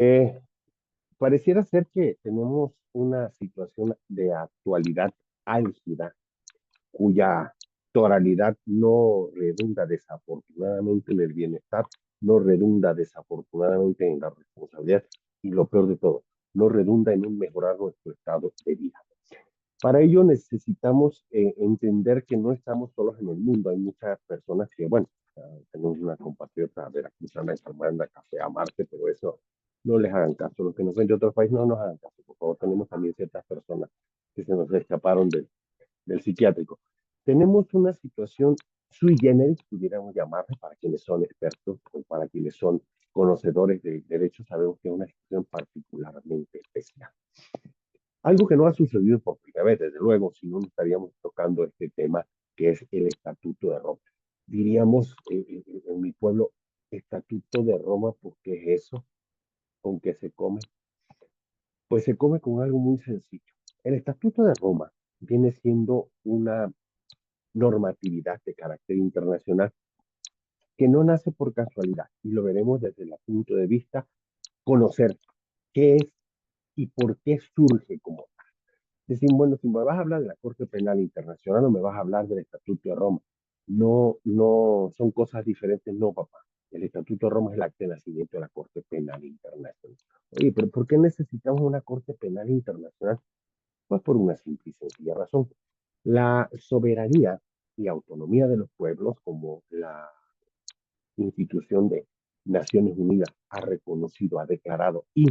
Eh, Pareciera ser que tenemos una situación de actualidad álgida cuya tonalidad no redunda desafortunadamente en el bienestar, no redunda desafortunadamente en la responsabilidad y lo peor de todo, no redunda en un mejorar nuestro estado de vida. Para ello necesitamos entender que no estamos solos en el mundo. Hay muchas personas que, bueno, tenemos una compatriota veracruzana que manda café a Marte, pero eso no les hagan caso. Los que nos ven de otros países no nos hagan caso. Por favor, tenemos también ciertas personas que se nos escaparon del psiquiátrico. Tenemos una situación sui generis, pudiéramos llamarle, para quienes son expertos o para quienes son conocedores de derecho, sabemos que es una situación particularmente especial. Algo que no ha sucedido por primera vez, desde luego, si no estaríamos tocando este tema que es el Estatuto de Roma. Diríamos en mi pueblo, Estatuto de Roma, ¿por qué es eso? ¿Con qué se come? Pues se come con algo muy sencillo. El Estatuto de Roma viene siendo una normatividad de carácter internacional que no nace por casualidad y lo veremos desde el punto de vista conocer qué es y por qué surge como decir, bueno, si me vas a hablar de la Corte Penal Internacional o me vas a hablar del Estatuto de Roma, no, no son cosas diferentes, no, papá. El Estatuto de Roma es el acta de nacimiento de la Corte Penal Internacional. Oye, pero ¿por qué necesitamos una Corte Penal Internacional? Pues por una simple y sencilla razón. La soberanía y autonomía de los pueblos, como la institución de Naciones Unidas ha reconocido, ha declarado y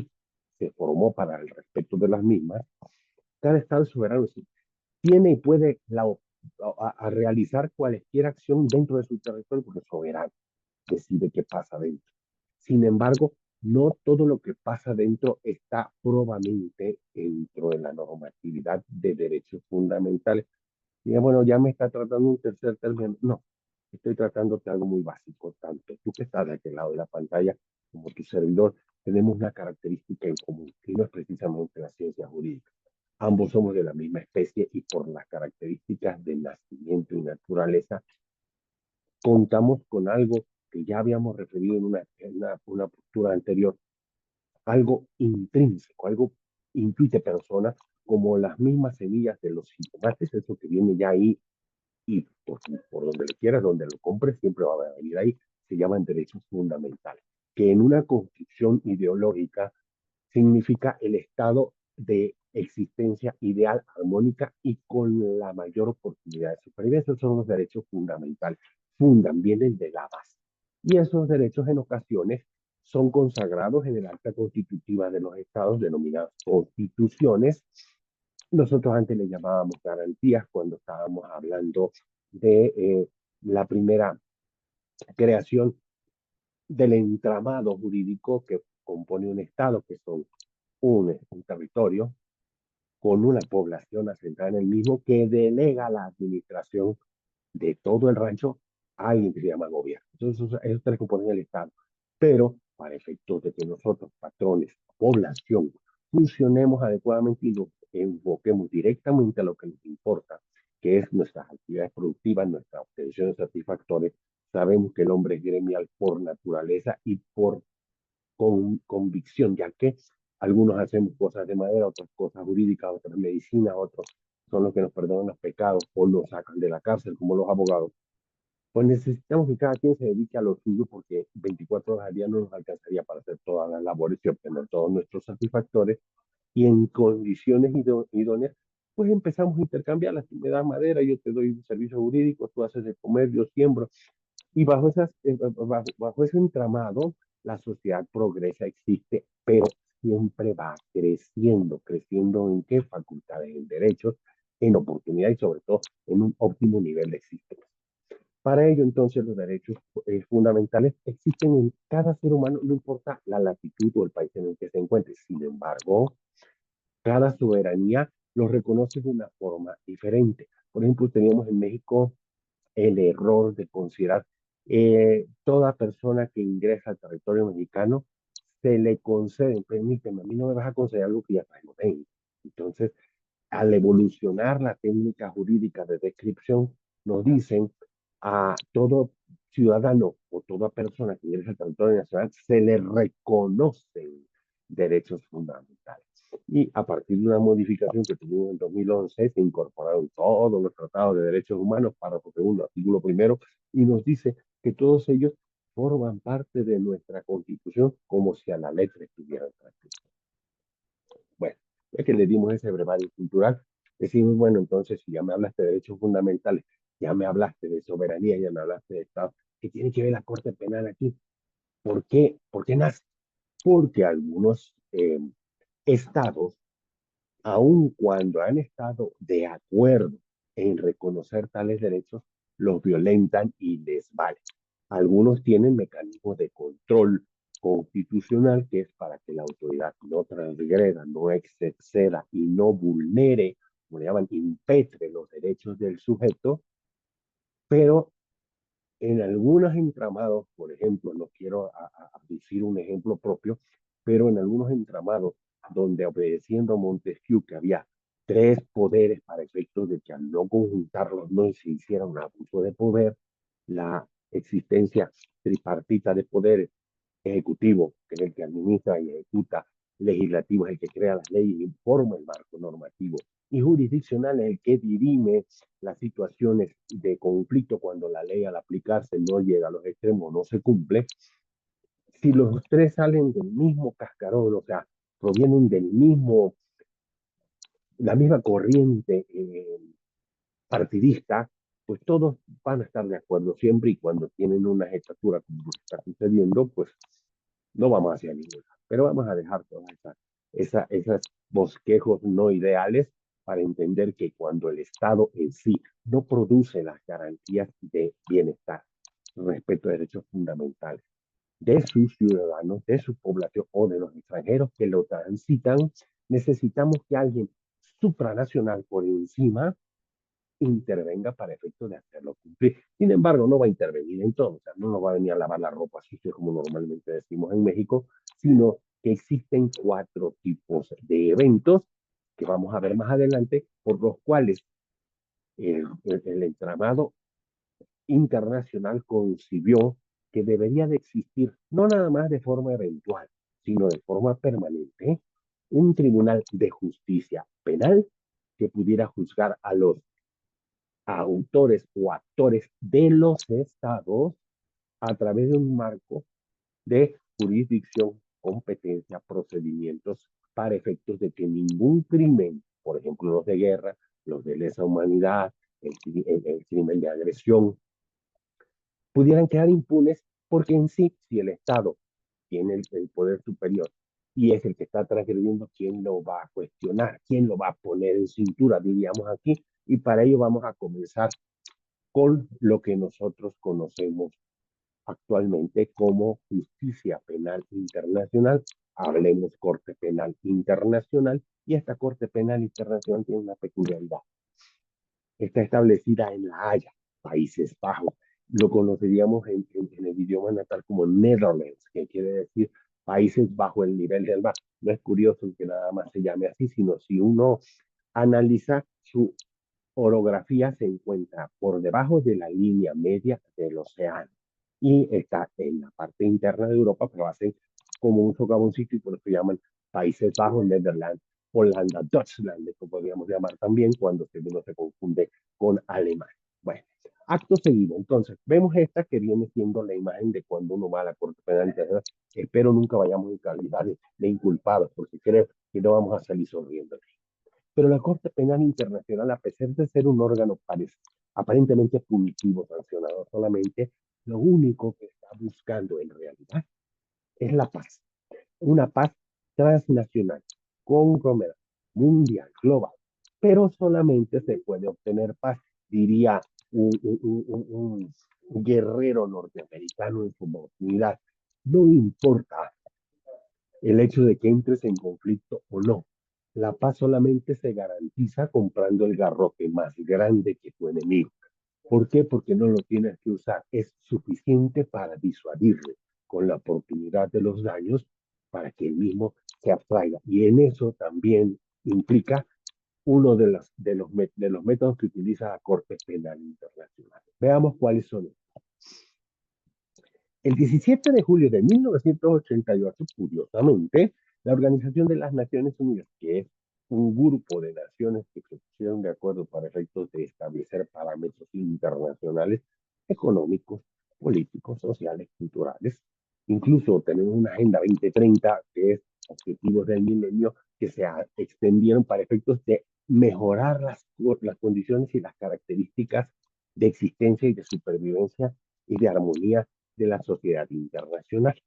se formó para el respeto de las mismas, cada Estado es soberano, tiene y puede a realizar cualquier acción dentro de su territorio porque es soberano, decide qué pasa dentro. Sin embargo, no todo lo que pasa dentro está probamente dentro de la normatividad de derechos fundamentales. Y bueno, ya me está tratando un tercer término. No, estoy tratándote algo muy básico. Tanto tú que estás de aquel lado de la pantalla como tu servidor, tenemos una característica en común, que no es precisamente la ciencia jurídica. Ambos somos de la misma especie y por las características de nacimiento y naturaleza, contamos con algo que ya habíamos referido en una postura anterior, algo intrínseco, algo intuite persona, como las mismas semillas de los jitomates, eso que viene ya ahí y por donde lo quieras, donde lo compres, siempre va a venir ahí, se llaman derechos fundamentales, que en una construcción ideológica significa el estado de existencia ideal, armónica y con la mayor oportunidad de supervivencia. Esos son los derechos fundamentales, fundan, vienen de la base. Y esos derechos en ocasiones son consagrados en el acta constitutiva de los estados, denominadas constituciones. Nosotros antes le llamábamos garantías cuando estábamos hablando de la primera creación del entramado jurídico que compone un Estado, que son un territorio con una población asentada en el mismo que delega la administración de todo el rancho a alguien que se llama gobierno. Entonces, eso tres componen el Estado. Pero para efectos de que nosotros, patrones, población, funcionemos adecuadamente y nos enfoquemos directamente a lo que nos importa, que es nuestras actividades productivas, nuestra obtención de satisfactores, sabemos que el hombre es gremial por naturaleza y por convicción, ya que algunos hacemos cosas de madera, otras cosas jurídicas, otras medicina, otros son los que nos perdonan los pecados o nos sacan de la cárcel, como los abogados. Pues necesitamos que cada quien se dedique a lo suyo porque 24 horas al día no nos alcanzaría para hacer todas las labores y obtener todos nuestros satisfactores y en condiciones idóneas, pues empezamos a intercambiar. Tú me das madera, yo te doy un servicio jurídico, tú haces de comer, yo siembro, y bajo ese entramado, la sociedad progresa, existe, pero siempre va creciendo. ¿Creciendo en qué? Facultades, en derechos, en oportunidades y sobre todo en un óptimo nivel de existencia. Para ello, entonces, los derechos fundamentales existen en cada ser humano, no importa la latitud o el país en el que se encuentre. Sin embargo, cada soberanía los reconoce de una forma diferente. Por ejemplo, teníamos en México el error de considerar toda persona que ingresa al territorio mexicano se le concede, permíteme, a mí no me vas a conceder algo que ya traigo dentro. Entonces, al evolucionar la técnica jurídica de descripción, nos dicen a todo ciudadano o toda persona que ingresa al territorio nacional se le reconocen derechos fundamentales. Y a partir de una modificación que tuvimos en 2011, se incorporaron todos los tratados de derechos humanos, párrafo segundo, artículo primero, y nos dice que todos ellos forman parte de nuestra Constitución como si a la letra estuvieran transcritos. Bueno, ya que le dimos ese brevario cultural, decimos, bueno, entonces, si ya me hablaste de derechos fundamentales, ya me hablaste de soberanía, ya me hablaste de Estado, ¿qué tiene que ver la Corte Penal aquí? ¿Por qué? ¿Por qué nace? Porque algunos estados, aun cuando han estado de acuerdo en reconocer tales derechos, los violentan y les vale. Algunos tienen mecanismos de control constitucional que es para que la autoridad no transgreda, no exceda y no vulnere, como le llaman, impetre los derechos del sujeto, pero en algunos entramados, por ejemplo, no quiero decir un ejemplo propio, pero en algunos entramados donde obedeciendo a Montesquieu que había tres poderes para efectos de que al no conjuntarlos no se hiciera un abuso de poder, la existencia tripartita de poderes, ejecutivo, que es el que administra y ejecuta, legislativo es el que crea las leyes y informa el marco normativo, y jurisdiccional es el que dirime las situaciones de conflicto cuando la ley al aplicarse no llega a los extremos, no se cumple. Si los tres salen del mismo cascarón, o sea, provienen del mismo, la misma corriente partidista, pues todos van a estar de acuerdo siempre y cuando tienen una jefatura como está sucediendo, pues no vamos hacia ninguna. Pero vamos a dejar todas esas bosquejos no ideales para entender que cuando el Estado en sí no produce las garantías de bienestar, respeto a derechos fundamentales de sus ciudadanos, de su población o de los extranjeros que lo transitan, necesitamos que alguien supranacional por encima intervenga para efectos de hacerlo cumplir. Sin embargo, no va a intervenir en todo, o sea, no nos va a venir a lavar la ropa sucia como normalmente decimos en México, sino que existen cuatro tipos de eventos que vamos a ver más adelante, por los cuales el entramado internacional concibió que debería de existir, no nada más de forma eventual, sino de forma permanente, un tribunal de justicia penal que pudiera juzgar a los autores o actores de los estados a través de un marco de jurisdicción, competencia, procedimientos para efectos de que ningún crimen, por ejemplo los de guerra, los de lesa humanidad, el crimen de agresión, pudieran quedar impunes porque en sí, si el Estado tiene el poder superior y es el que está transgrediendo, ¿quién lo va a cuestionar? ¿Quién lo va a poner en cintura, diríamos aquí? Y para ello vamos a comenzar con lo que nosotros conocemos actualmente como justicia penal internacional. Hablemos Corte Penal Internacional y esta Corte Penal Internacional tiene una peculiaridad. Está establecida en La Haya, Países Bajos. Lo conoceríamos en el idioma natal como Netherlands, que quiere decir países bajo el nivel del mar. No es curioso que nada más se llame así, sino si uno analiza su orografía se encuentra por debajo de la línea media del océano y está en la parte interna de Europa, pero hacen como un socavoncito y por eso llaman Países Bajos, Netherlands, Holanda, Deutschland, que podríamos llamar también cuando uno se confunde con alemán. Bueno, acto seguido, entonces, vemos esta que viene siendo la imagen de cuando uno va a la Corte Penal Internacional. Espero nunca vayamos en calidad de inculpados, porque creo que no vamos a salir sonriendo. Pero la Corte Penal Internacional, a pesar de ser un órgano aparentemente punitivo, sancionador solamente, lo único que está buscando en realidad es la paz. Una paz transnacional, conglomerada, mundial, global. Pero solamente se puede obtener paz, diría un guerrero norteamericano en su oportunidad. No importa el hecho de que entres en conflicto o no. La paz solamente se garantiza comprando el garrote más grande que tu enemigo. ¿Por qué? Porque no lo tienes que usar. Es suficiente para disuadirle con la oportunidad de los daños para que el mismo se abstraiga. Y en eso también implica uno de los métodos que utiliza la Corte Penal Internacional. Veamos cuáles son. El 17 de julio de 1988, curiosamente, La Organización de las Naciones Unidas, que es un grupo de naciones que se pusieron de acuerdo para efectos de establecer parámetros internacionales económicos, políticos, sociales, culturales. Incluso tenemos una Agenda 2030, que es Objetivos del Milenio, que se extendieron para efectos de mejorar las condiciones y las características de existencia y de supervivencia y de armonía de la sociedad internacional.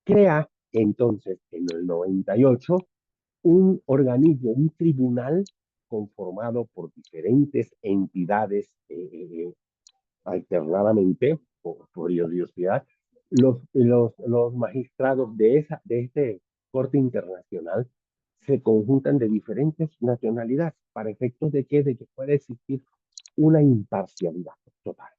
Crea entonces en el 98 un organismo, un tribunal conformado por diferentes entidades alternadamente, por curiosidad, los magistrados de este corte internacional se conjuntan de diferentes nacionalidades para efectos de que pueda existir una imparcialidad total.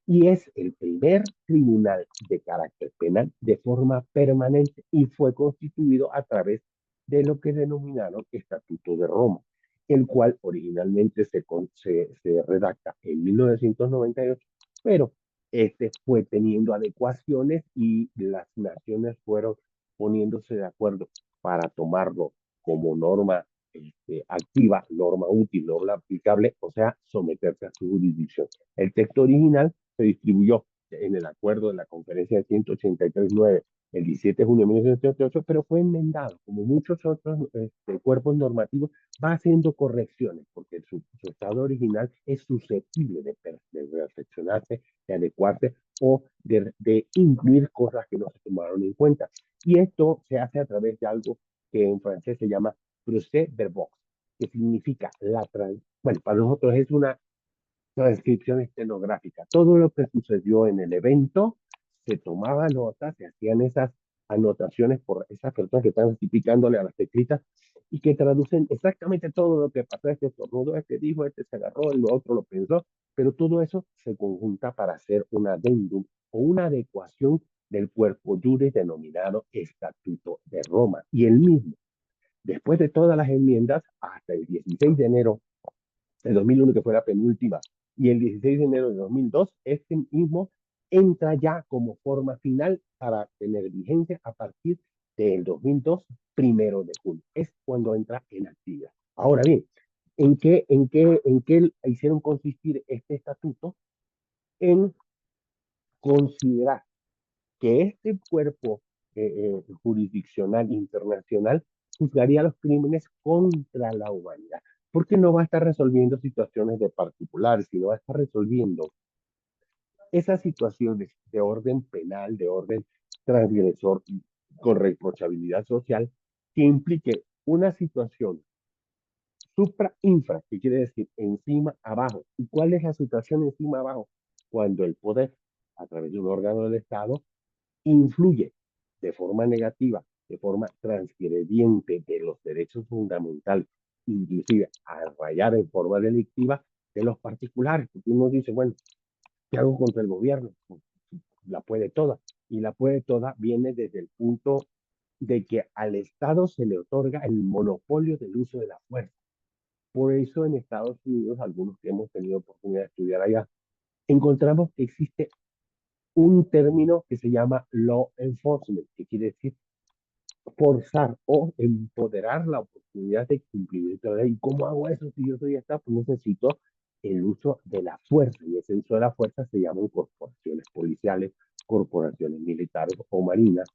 Y es el primer tribunal de carácter penal de forma permanente y fue constituido a través de lo que denominaron Estatuto de Roma, el cual originalmente se redacta en 1998, pero este fue teniendo adecuaciones y las naciones fueron poniéndose de acuerdo para tomarlo como norma activa, norma útil, norma aplicable, o sea, someterse a su jurisdicción. El texto original se distribuyó en el acuerdo de la conferencia de 183.9 el 17 de junio de 1988, pero fue enmendado, como muchos otros cuerpos normativos, va haciendo correcciones, porque su estado original es susceptible de perfeccionarse, de adecuarse o de incluir cosas que no se tomaron en cuenta. Y esto se hace a través de algo que en francés se llama procès verbal, que significa bueno, para nosotros es una transcripción estenográfica. Todo lo que sucedió en el evento, se tomaba nota, se hacían esas anotaciones por esas personas que están tipicándole a las teclitas y que traducen exactamente todo lo que pasó. Este estornudo, este dijo, este se agarró, el otro lo pensó, pero todo eso se conjunta para hacer un adendum o una adecuación del cuerpo juris denominado Estatuto de Roma. Y el mismo, después de todas las enmiendas, hasta el 16 de enero de 2001, que fue la penúltima, y el 16 de enero de 2002, este mismo entra ya como forma final para tener vigencia a partir del 2002, 1 de junio. Es cuando entra en actividad. Ahora bien, ¿en qué hicieron consistir este estatuto? En considerar que este cuerpo jurisdiccional internacional juzgaría los crímenes contra la humanidad, porque no va a estar resolviendo situaciones de particulares, sino va a estar resolviendo esas situaciones de orden penal, de orden transgresor con reprochabilidad social, que implique una situación supra-infra, que quiere decir encima, abajo. ¿Y cuál es la situación encima, abajo? Cuando el poder, a través de un órgano del Estado, influye de forma negativa, de forma transgrediente de los derechos fundamentales, inclusive a rayar en forma delictiva de los particulares, porque uno dice, bueno, ¿qué hago contra el gobierno? Pues, la puede toda. Y la puede toda viene desde el punto de que al Estado se le otorga el monopolio del uso de la fuerza. Por eso en Estados Unidos, algunos que hemos tenido oportunidad de estudiar allá, encontramos que existe un término que se llama law enforcement, que quiere decir forzar o empoderar la oportunidad de cumplir la ley. ¿Cómo hago eso si yo soy Estado? Pues necesito el uso de la fuerza, y ese uso de la fuerza se llaman corporaciones policiales, corporaciones militares o marinas,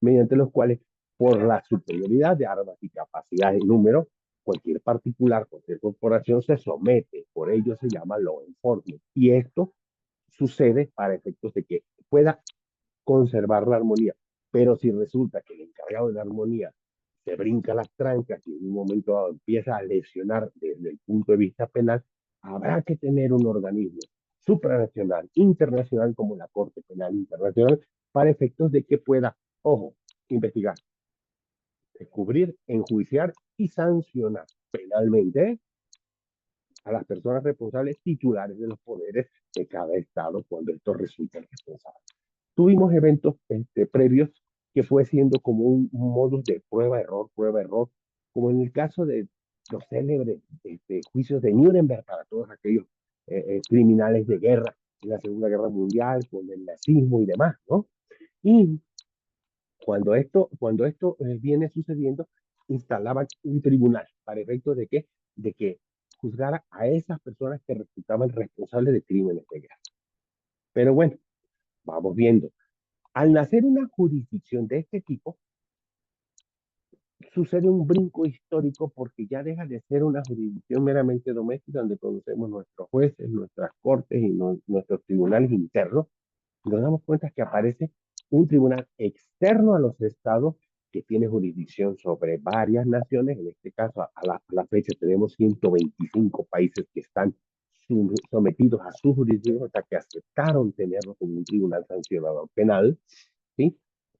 mediante los cuales, por la superioridad de armas y capacidad de número, cualquier particular, cualquier corporación se somete. Por ello se llama law enforcement. Y esto sucede para efectos de que pueda conservar la armonía. Pero si resulta que el encargado de la armonía se brinca las trancas y en un momento dado empieza a lesionar desde el punto de vista penal, habrá que tener un organismo supranacional, internacional, como la Corte Penal Internacional, para efectos de que pueda, ojo, investigar, descubrir, enjuiciar y sancionar penalmente a las personas responsables titulares de los poderes de cada estado cuando esto resulta responsable. Tuvimos eventos previos que fue siendo como un modus de prueba, error, como en el caso de los célebres juicios de Nuremberg para todos aquellos criminales de guerra en la Segunda Guerra Mundial, con el nazismo y demás, ¿no? Y Cuando esto viene sucediendo, instalaban un tribunal para efecto de que, juzgara a esas personas que resultaban responsables de crímenes de guerra. Pero bueno, vamos viendo. Al nacer una jurisdicción de este tipo, sucede un brinco histórico porque ya deja de ser una jurisdicción meramente doméstica donde conocemos nuestros jueces, nuestras cortes y nuestros tribunales internos. Nos damos cuenta que aparece un tribunal externo a los estados que tiene jurisdicción sobre varias naciones. En este caso, a la fecha tenemos 125 países que están sometidos a su jurisdicción, o sea, que aceptaron tenerlo como un tribunal sancionador penal, ¿sí?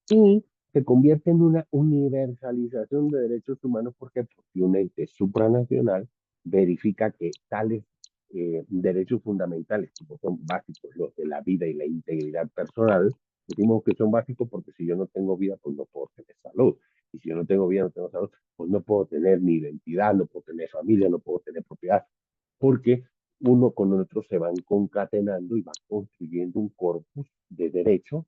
Y se convierte en una universalización de derechos humanos porque un ente supranacional verifica que tales derechos fundamentales, como son básicos, los de la vida y la integridad personal, decimos que son básicos porque si yo no tengo vida, pues no puedo tener salud. Y si yo no tengo vida, no tengo salud, pues no puedo tener ni identidad, no puedo tener familia, no puedo tener propiedad. Porque uno con otro se van concatenando y van construyendo un corpus de derechos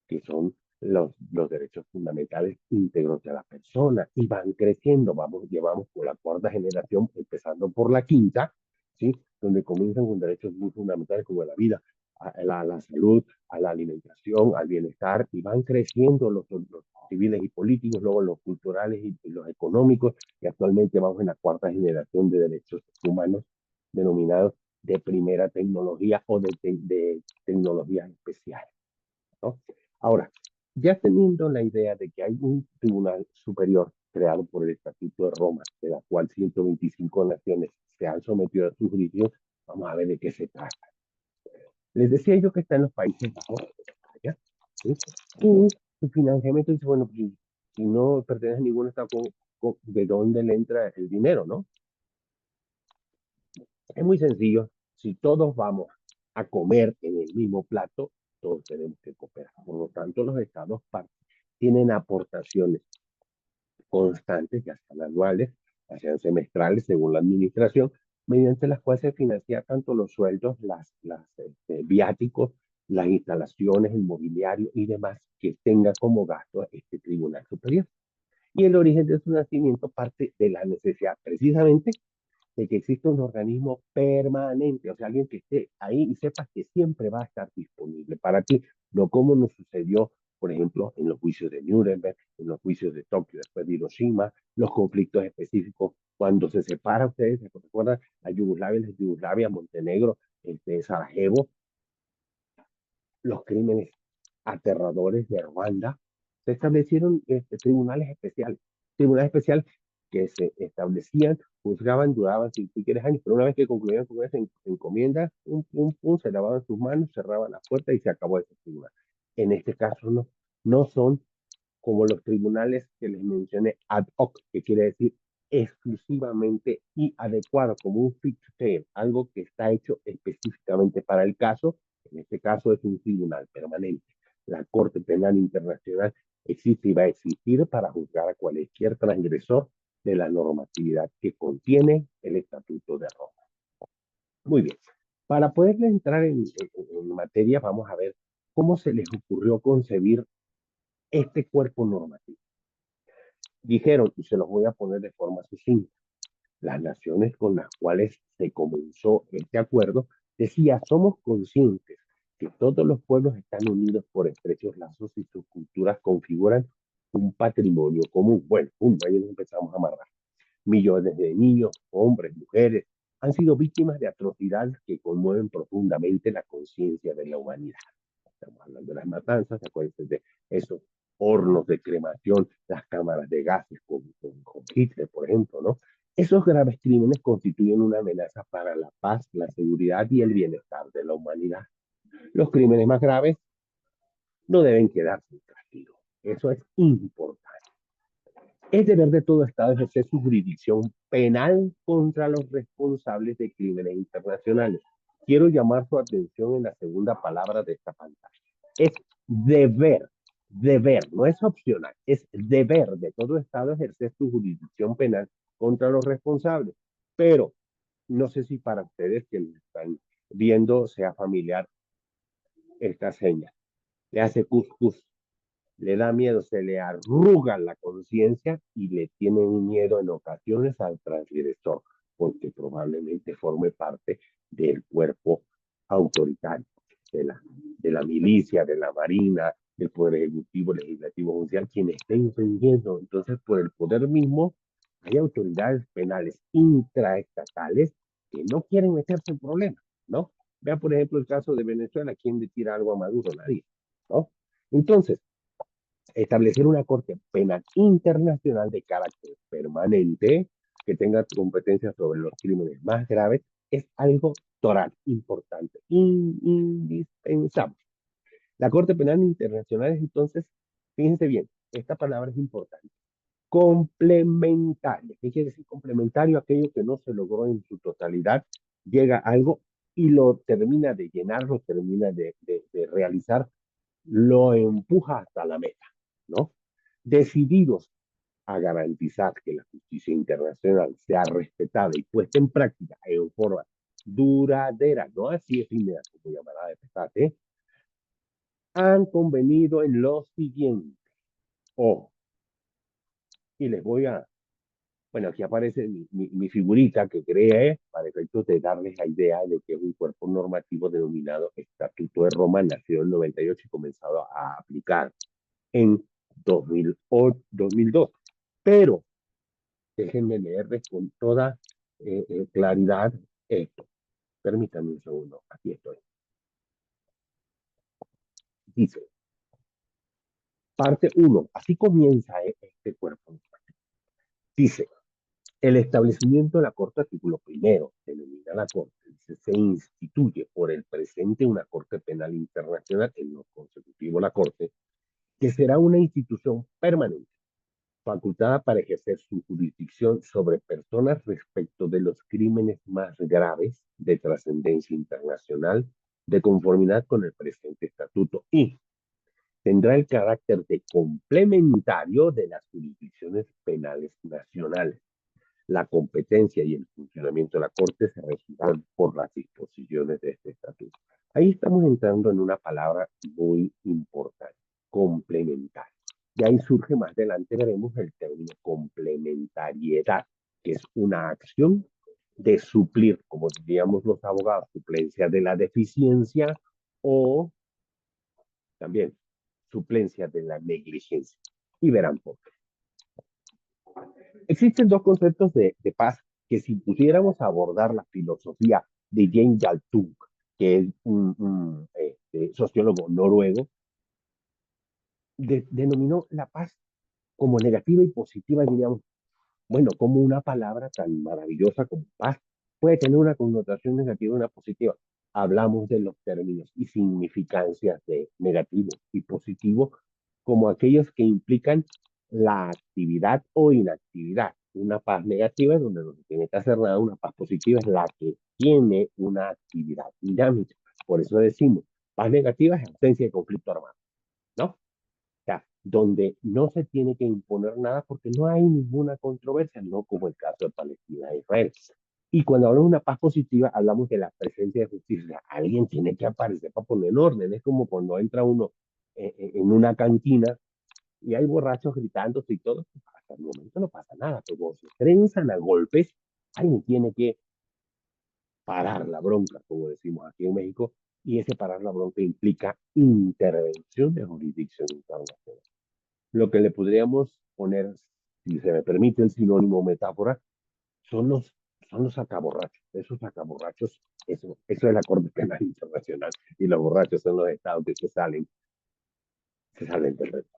que son los derechos fundamentales íntegros de la persona y van creciendo. Llevamos por la cuarta generación, empezando por la quinta, ¿sí? Donde comienzan con derechos muy fundamentales como la vida, a la salud, a la alimentación, al bienestar, y van creciendo los civiles y políticos, luego los culturales y los económicos, y actualmente vamos en la cuarta generación de derechos humanos denominados de primera tecnología o de tecnologías especiales, ¿no? Ahora, ya teniendo la idea de que hay un tribunal superior creado por el Estatuto de Roma, de la cual 125 naciones se han sometido a su jurisdicción, vamos a ver de qué se trata. Les decía yo que está en los Países Bajos, ¿ya? ¿Sí? Y su financiamiento dice, bueno, pues, si no pertenece a ningún Estado, ¿de dónde le entra el dinero, no? Es muy sencillo. Si todos vamos a comer en el mismo plato, todos tenemos que cooperar. Por lo tanto, los estados tienen aportaciones constantes, ya sean anuales, ya sean semestrales, según la administración, mediante las cuales se financia tanto los sueldos, viáticos, las instalaciones, el mobiliario y demás que tenga como gasto este tribunal superior. Y el origen de su nacimiento parte de la necesidad precisamente de que exista un organismo permanente, o sea, alguien que esté ahí y sepa que siempre va a estar disponible para ti, no como nos sucedió, por ejemplo, en los juicios de Nuremberg, en los juicios de Tokio después de Hiroshima, los conflictos específicos, cuando se separa, ustedes se recuerdan a Yugoslavia, Montenegro, Sarajevo, los crímenes aterradores de Ruanda, se establecieron tribunales especiales que se establecían, juzgaban, duraban si tú quieres años, pero una vez que concluían con esa encomienda, se lavaban sus manos, cerraban la puerta y se acabó ese tribunal. En este caso no son como los tribunales que les mencioné ad hoc, que quiere decir exclusivamente y adecuado, como un fit to tail, algo que está hecho específicamente para el caso. En este caso es un tribunal permanente. La Corte Penal Internacional existe y va a existir para juzgar a cualquier transgresor de la normatividad que contiene el Estatuto de Roma. Muy bien. Para poder entrar en materia, vamos a ver cómo se les ocurrió concebir este cuerpo normativo. Dijeron, y se los voy a poner de forma sucinta, las naciones con las cuales se comenzó este acuerdo, decía, somos conscientes que todos los pueblos están unidos por estrechos lazos y sus culturas configuran un patrimonio común. Bueno, ahí nos empezamos a amarrar. Millones de niños, hombres, mujeres, han sido víctimas de atrocidades que conmueven profundamente la conciencia de la humanidad. Estamos hablando de las matanzas, acuérdense de esos hornos de cremación, las cámaras de gases con Hitler, por ejemplo, ¿no? Esos graves crímenes constituyen una amenaza para la paz, la seguridad y el bienestar de la humanidad. Los crímenes más graves no deben quedar sin castigo. Eso es importante. Es deber de todo Estado ejercer su jurisdicción penal contra los responsables de crímenes internacionales. Quiero llamar su atención en la segunda palabra de esta pantalla. Es deber, deber, no es opcional, es deber de todo Estado ejercer su jurisdicción penal contra los responsables. Pero no sé si para ustedes que me están viendo sea familiar esta seña. Le hace cuscús. le da miedo, se le arruga la conciencia y le tienen miedo en ocasiones al transgresor, porque probablemente forme parte del cuerpo autoritario, de la milicia, de la marina, del poder ejecutivo, legislativo, judicial, quien esté infringiendo. Entonces, por el poder mismo, hay autoridades penales intraestatales que no quieren meterse en problemas, ¿no? Vea, por ejemplo, el caso de Venezuela, ¿quién le tira algo a Maduro? Nadie, ¿no? Entonces, establecer una Corte Penal Internacional de carácter permanente que tenga competencia sobre los crímenes más graves es algo total, importante, indispensable. La Corte Penal Internacional es entonces, fíjense bien, esta palabra es importante, complementaria. ¿Qué quiere decir complementario? Aquello que no se logró en su totalidad, llega a algo y lo termina de llenar, lo termina de realizar, lo empuja hasta la meta, ¿no? Decididos a garantizar que la justicia internacional sea respetada y puesta en práctica en forma duradera, no así efímera como llamará de pesate, han convenido en lo siguiente. Oh, y les voy a, bueno, aquí aparece mi figurita que creé para efectos de darles la idea de que es un cuerpo normativo denominado Estatuto de Roma, nacido en 98 y comenzado a aplicar en 2002. Pero déjenme leerles con toda claridad esto. Permítanme un segundo, aquí estoy. Dice, parte uno, así comienza este cuerpo. Dice, el establecimiento de la Corte, artículo primero, denomina la Corte, dice, se instituye por el presente una Corte Penal Internacional, en lo consecutivo la Corte, que será una institución permanente facultada para ejercer su jurisdicción sobre personas respecto de los crímenes más graves de trascendencia internacional, de conformidad con el presente estatuto, y tendrá el carácter de complementario de las jurisdicciones penales nacionales. La competencia y el funcionamiento de la Corte se regirán por las disposiciones de este estatuto. Ahí estamos entrando en una palabra muy importante, complementario. De ahí surge más adelante, veremos el término complementariedad, que es una acción de suplir, como diríamos los abogados, suplencia de la deficiencia o también suplencia de la negligencia. Y verán por qué. Existen dos conceptos de paz que si pudiéramos abordar la filosofía de Jane Galtung, que es un sociólogo noruego, denominó la paz como negativa y positiva, diríamos, bueno, como una palabra tan maravillosa como paz puede tener una connotación negativa y una positiva. Hablamos de los términos y significancias de negativo y positivo como aquellos que implican la actividad o inactividad. Una paz negativa es donde no se tiene que hacer nada, una paz positiva es la que tiene una actividad dinámica. Por eso decimos, paz negativa es ausencia de conflicto armado, ¿no? Sea, donde no se tiene que imponer nada porque no hay ninguna controversia, no como el caso de Palestina e Israel. Y cuando hablamos de una paz positiva, hablamos de la presencia de justicia. Alguien tiene que aparecer para poner orden. Es como cuando entra uno en una cantina y hay borrachos gritando y todo. Hasta el momento no pasa nada, pero cuando se trenzan a golpes, alguien tiene que parar la bronca, como decimos aquí en México, y ese parar la bronca implica intervención de jurisdicción internacional. Lo que le podríamos poner, si se me permite el sinónimo metáfora, son los, son los sacaborrachos. Esos sacaborrachos, eso es la Corte Penal Internacional. Y los borrachos son los estados que se salen del reto.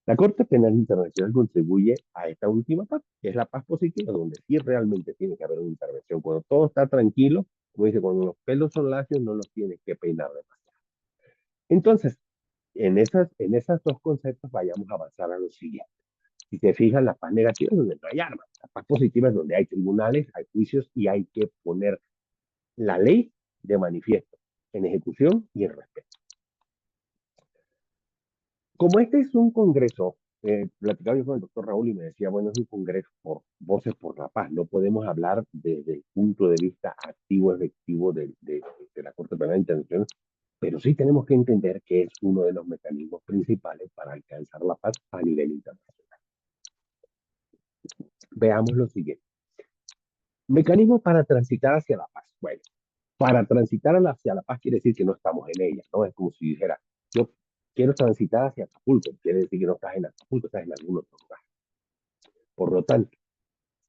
La Corte Penal Internacional contribuye a esta última parte, que es la paz positiva, donde sí realmente tiene que haber una intervención. Cuando todo está tranquilo, como dice, cuando los pelos son lacios, no los tienes que peinar demasiado. Entonces, en esas dos conceptos vayamos a avanzar a lo siguiente. Si se fijan, la paz negativa es donde no hay armas. La paz positiva es donde hay tribunales, hay juicios y hay que poner la ley de manifiesto en ejecución y en respeto. Como este es un congreso, platicaba yo con el doctor Raúl y me decía, bueno, es un congreso por voces por la paz. No podemos hablar desde el punto de vista activo, efectivo de la Corte Penal Internacional, Pero sí tenemos que entender que es uno de los mecanismos principales para alcanzar la paz a nivel internacional. Veamos lo siguiente. Mecanismos para transitar hacia la paz. Bueno, para transitar hacia la paz quiere decir que no estamos en ella, ¿no? Es como si dijera, yo quiero transitar hacia Acapulco, quiere decir que no estás en Acapulco, estás en algún otro lugar. Por lo tanto,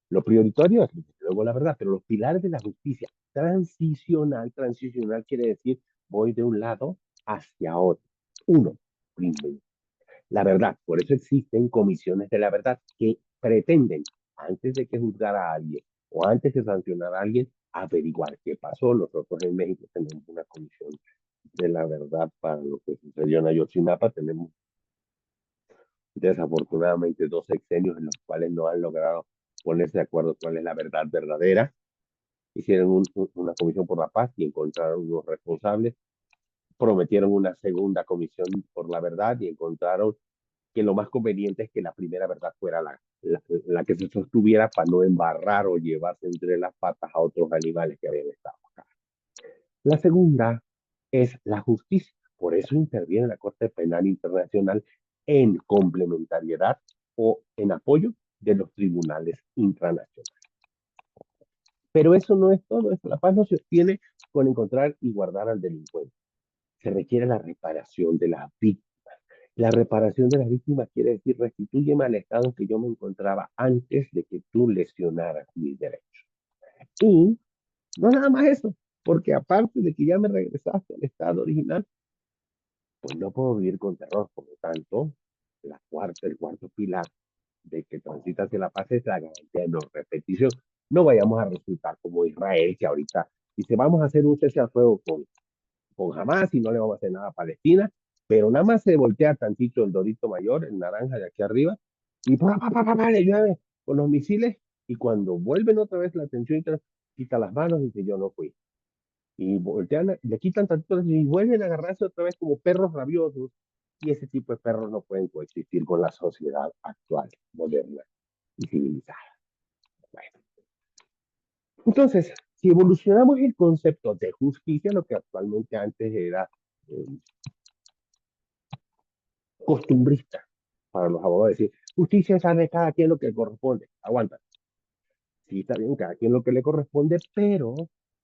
lo prioritario es luego la verdad, pero los pilares de la justicia transicional quiere decir voy de un lado hacia otro. Uno, primero, la verdad. Por eso existen comisiones de la verdad que pretenden, antes de que juzgar a alguien o antes de sancionar a alguien, averiguar qué pasó. Nosotros en México tenemos una comisión de la verdad para lo que sucedió en Ayotzinapa. Tenemos desafortunadamente 2 sexenios en los cuales no han logrado ponerse de acuerdo cuál es la verdad verdadera. Hicieron una comisión por la paz y encontraron unos responsables. Prometieron una segunda comisión por la verdad y encontraron que lo más conveniente es que la primera verdad fuera la que se sostuviera para no embarrar o llevarse entre las patas a otros animales que habían estado acá. La segunda es la justicia. Por eso interviene la Corte Penal Internacional en complementariedad o en apoyo de los tribunales internacionales. Pero eso no es todo. La paz no se obtiene con encontrar y guardar al delincuente. Se requiere la reparación de las víctimas. La reparación de las víctimas quiere decir restitúyeme al estado en que yo me encontraba antes de que tú lesionaras mis derechos. Y no nada más eso, porque aparte de que ya me regresaste al estado original, pues no puedo vivir con terror. Por lo tanto, el cuarto pilar de que transita hacia la paz es la garantía de no repetición. No vayamos a resultar como Israel, que ahorita dice, vamos a hacer un cese al fuego con Hamas y no le vamos a hacer nada a Palestina, pero nada más se voltea tantito el Dorito Mayor, el naranja de aquí arriba, y le llueve con los misiles, y cuando vuelven otra vez la atención, quita las manos y dice, yo no fui. Y voltean, le quitan tantito y vuelven a agarrarse otra vez como perros rabiosos, y ese tipo de perros no pueden coexistir con la sociedad actual, moderna y civilizada. Bueno, entonces, si evolucionamos el concepto de justicia, lo que actualmente antes era eh, costumbrista para los abogados decir, justicia es de cada quien lo que corresponde. Aguanta. Sí, está bien, cada quien lo que le corresponde, pero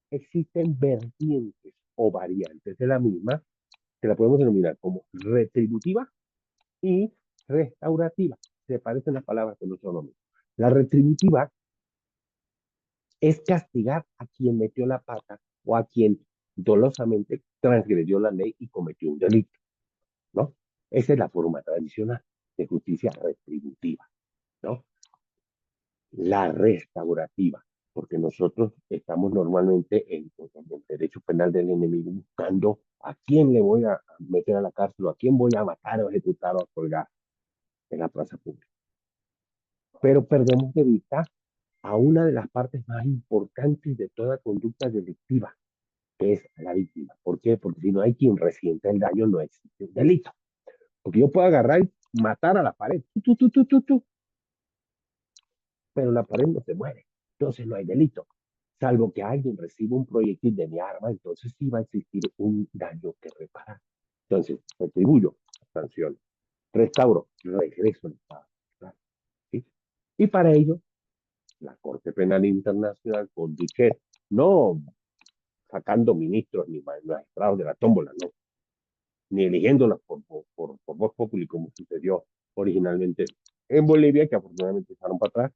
existen vertientes o variantes de la misma que la podemos denominar como retributiva y restaurativa. Se parecen las palabras con otro nombre. La retributiva es castigar a quien metió la pata o a quien dolosamente transgredió la ley y cometió un delito, ¿no? Esa es la forma tradicional de justicia retributiva, ¿no? La restaurativa, porque nosotros estamos normalmente en el derecho penal del enemigo buscando a quién le voy a meter a la cárcel, o a quién voy a matar o ejecutar o a colgar en la plaza pública. Pero perdemos de vista a una de las partes más importantes de toda conducta delictiva, que es la víctima. ¿Por qué? Porque si no hay quien resienta el daño, no existe un delito. Porque yo puedo agarrar y matar a la pared, pero la pared no se mueve. Entonces no hay delito. Salvo que alguien reciba un proyectil de mi arma, entonces sí va a existir un daño que reparar. Entonces, retribuyo, sanción, restauro, regreso al Estado. ¿Sí? Y para ello, la Corte Penal Internacional con Duché, no sacando ministros ni magistrados de la tómbola, no, ni eligiéndolos por voz populi como sucedió originalmente en Bolivia, que afortunadamente echaron para atrás,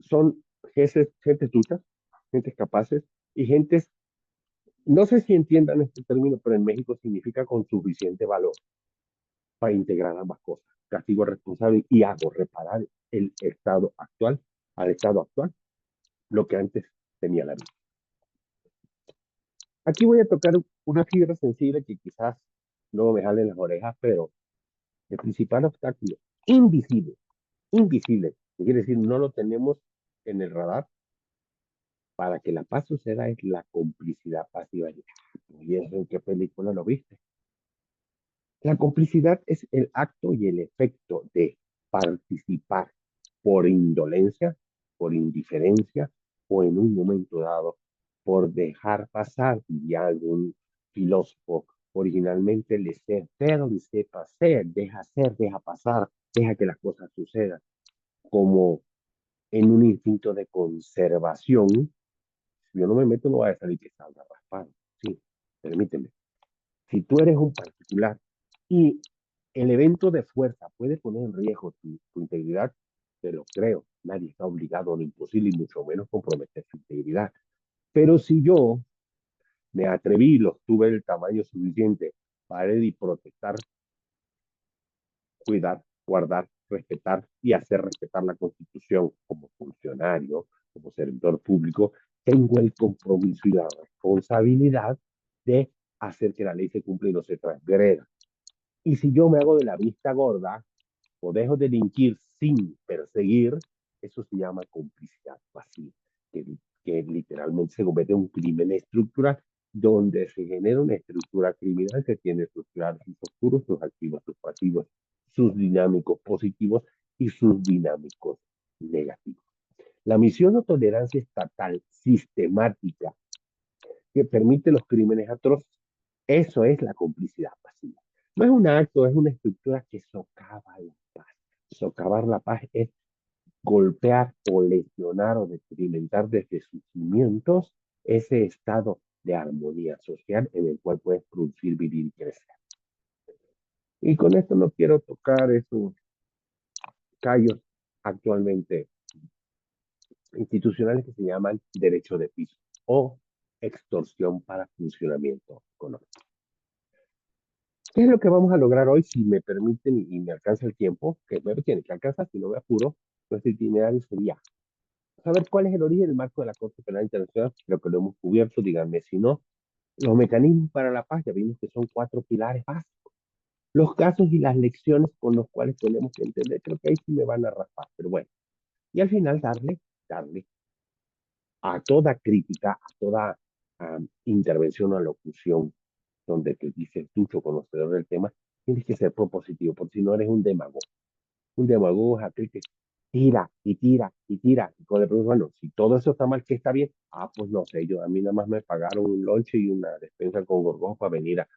son gente tucha, gentes capaces y gentes, no sé si entiendan este término, pero en México significa con suficiente valor para integrar ambas cosas. Castigo responsable y hago reparar el estado actual, al estado actual, lo que antes tenía la vida. Aquí voy a tocar una fibra sensible que quizás luego me jalen las orejas, pero el principal obstáculo, invisible, invisible, que quiere decir no lo tenemos en el radar, para que la paz suceda es la complicidad pasiva. ¿Y eso en qué película lo viste? La complicidad es el acto y el efecto de participar por indolencia, por indiferencia o en un momento dado por dejar pasar ya algún filósofo originalmente laissez faire, laissez passer, deja ser, deja pasar, deja que las cosas sucedan, como en un instinto de conservación. Si yo no me meto, no va a salir que salga raspado. Sí, permíteme. Si tú eres un particular y el evento de fuerza puede poner en riesgo tu integridad, te lo creo. Nadie está obligado a lo imposible y mucho menos comprometer su integridad. Pero si yo me atreví, los tuve el tamaño suficiente para ir y protestar, cuidar, guardar, respetar y hacer respetar la Constitución como funcionario, como servidor público, tengo el compromiso y la responsabilidad de hacer que la ley se cumpla y no se transgreda. Y si yo me hago de la vista gorda o dejo de delinquir sin perseguir, eso se llama complicidad pasiva, que, que literalmente se comete un crimen estructural donde se genera una estructura criminal que tiene sus claros y sus oscuros, sus activos, sus pasivos, sus dinámicos positivos y sus dinámicos negativos. La misión de tolerancia estatal sistemática que permite los crímenes atroces, eso es la complicidad pasiva. No es un acto, es una estructura que socava la paz. Socavar la paz es golpear o lesionar o detrimentar desde sus cimientos ese estado de armonía social en el cual puedes producir, vivir y crecer. Y con esto no quiero tocar esos callos actualmente institucionales que se llaman derecho de piso o extorsión para funcionamiento económico. ¿Qué es lo que vamos a lograr hoy si me permiten y me alcanza el tiempo? Que me tiene que alcanzar, si no me apuro, nuestro itinerario sería saber cuál es el origen del marco de la Corte Penal Internacional. Creo que lo hemos cubierto, díganme si no. Los mecanismos para la paz, ya vimos que son cuatro pilares básicos. Los casos y las lecciones con los cuales tenemos que entender, creo que ahí sí me van a raspar, pero bueno. Y al final darle a toda crítica, a toda intervención o locución donde te dices tucho conocedor del tema, tienes que ser propositivo, porque si no eres un demagogo. Un demagogo es aquel que tira y tira y tira. Y cuando le pregunto, bueno, si todo eso está mal, ¿qué está bien? Ah, pues no sé, yo a mí nada más me pagaron un lonche y una despensa con gorgón para venir a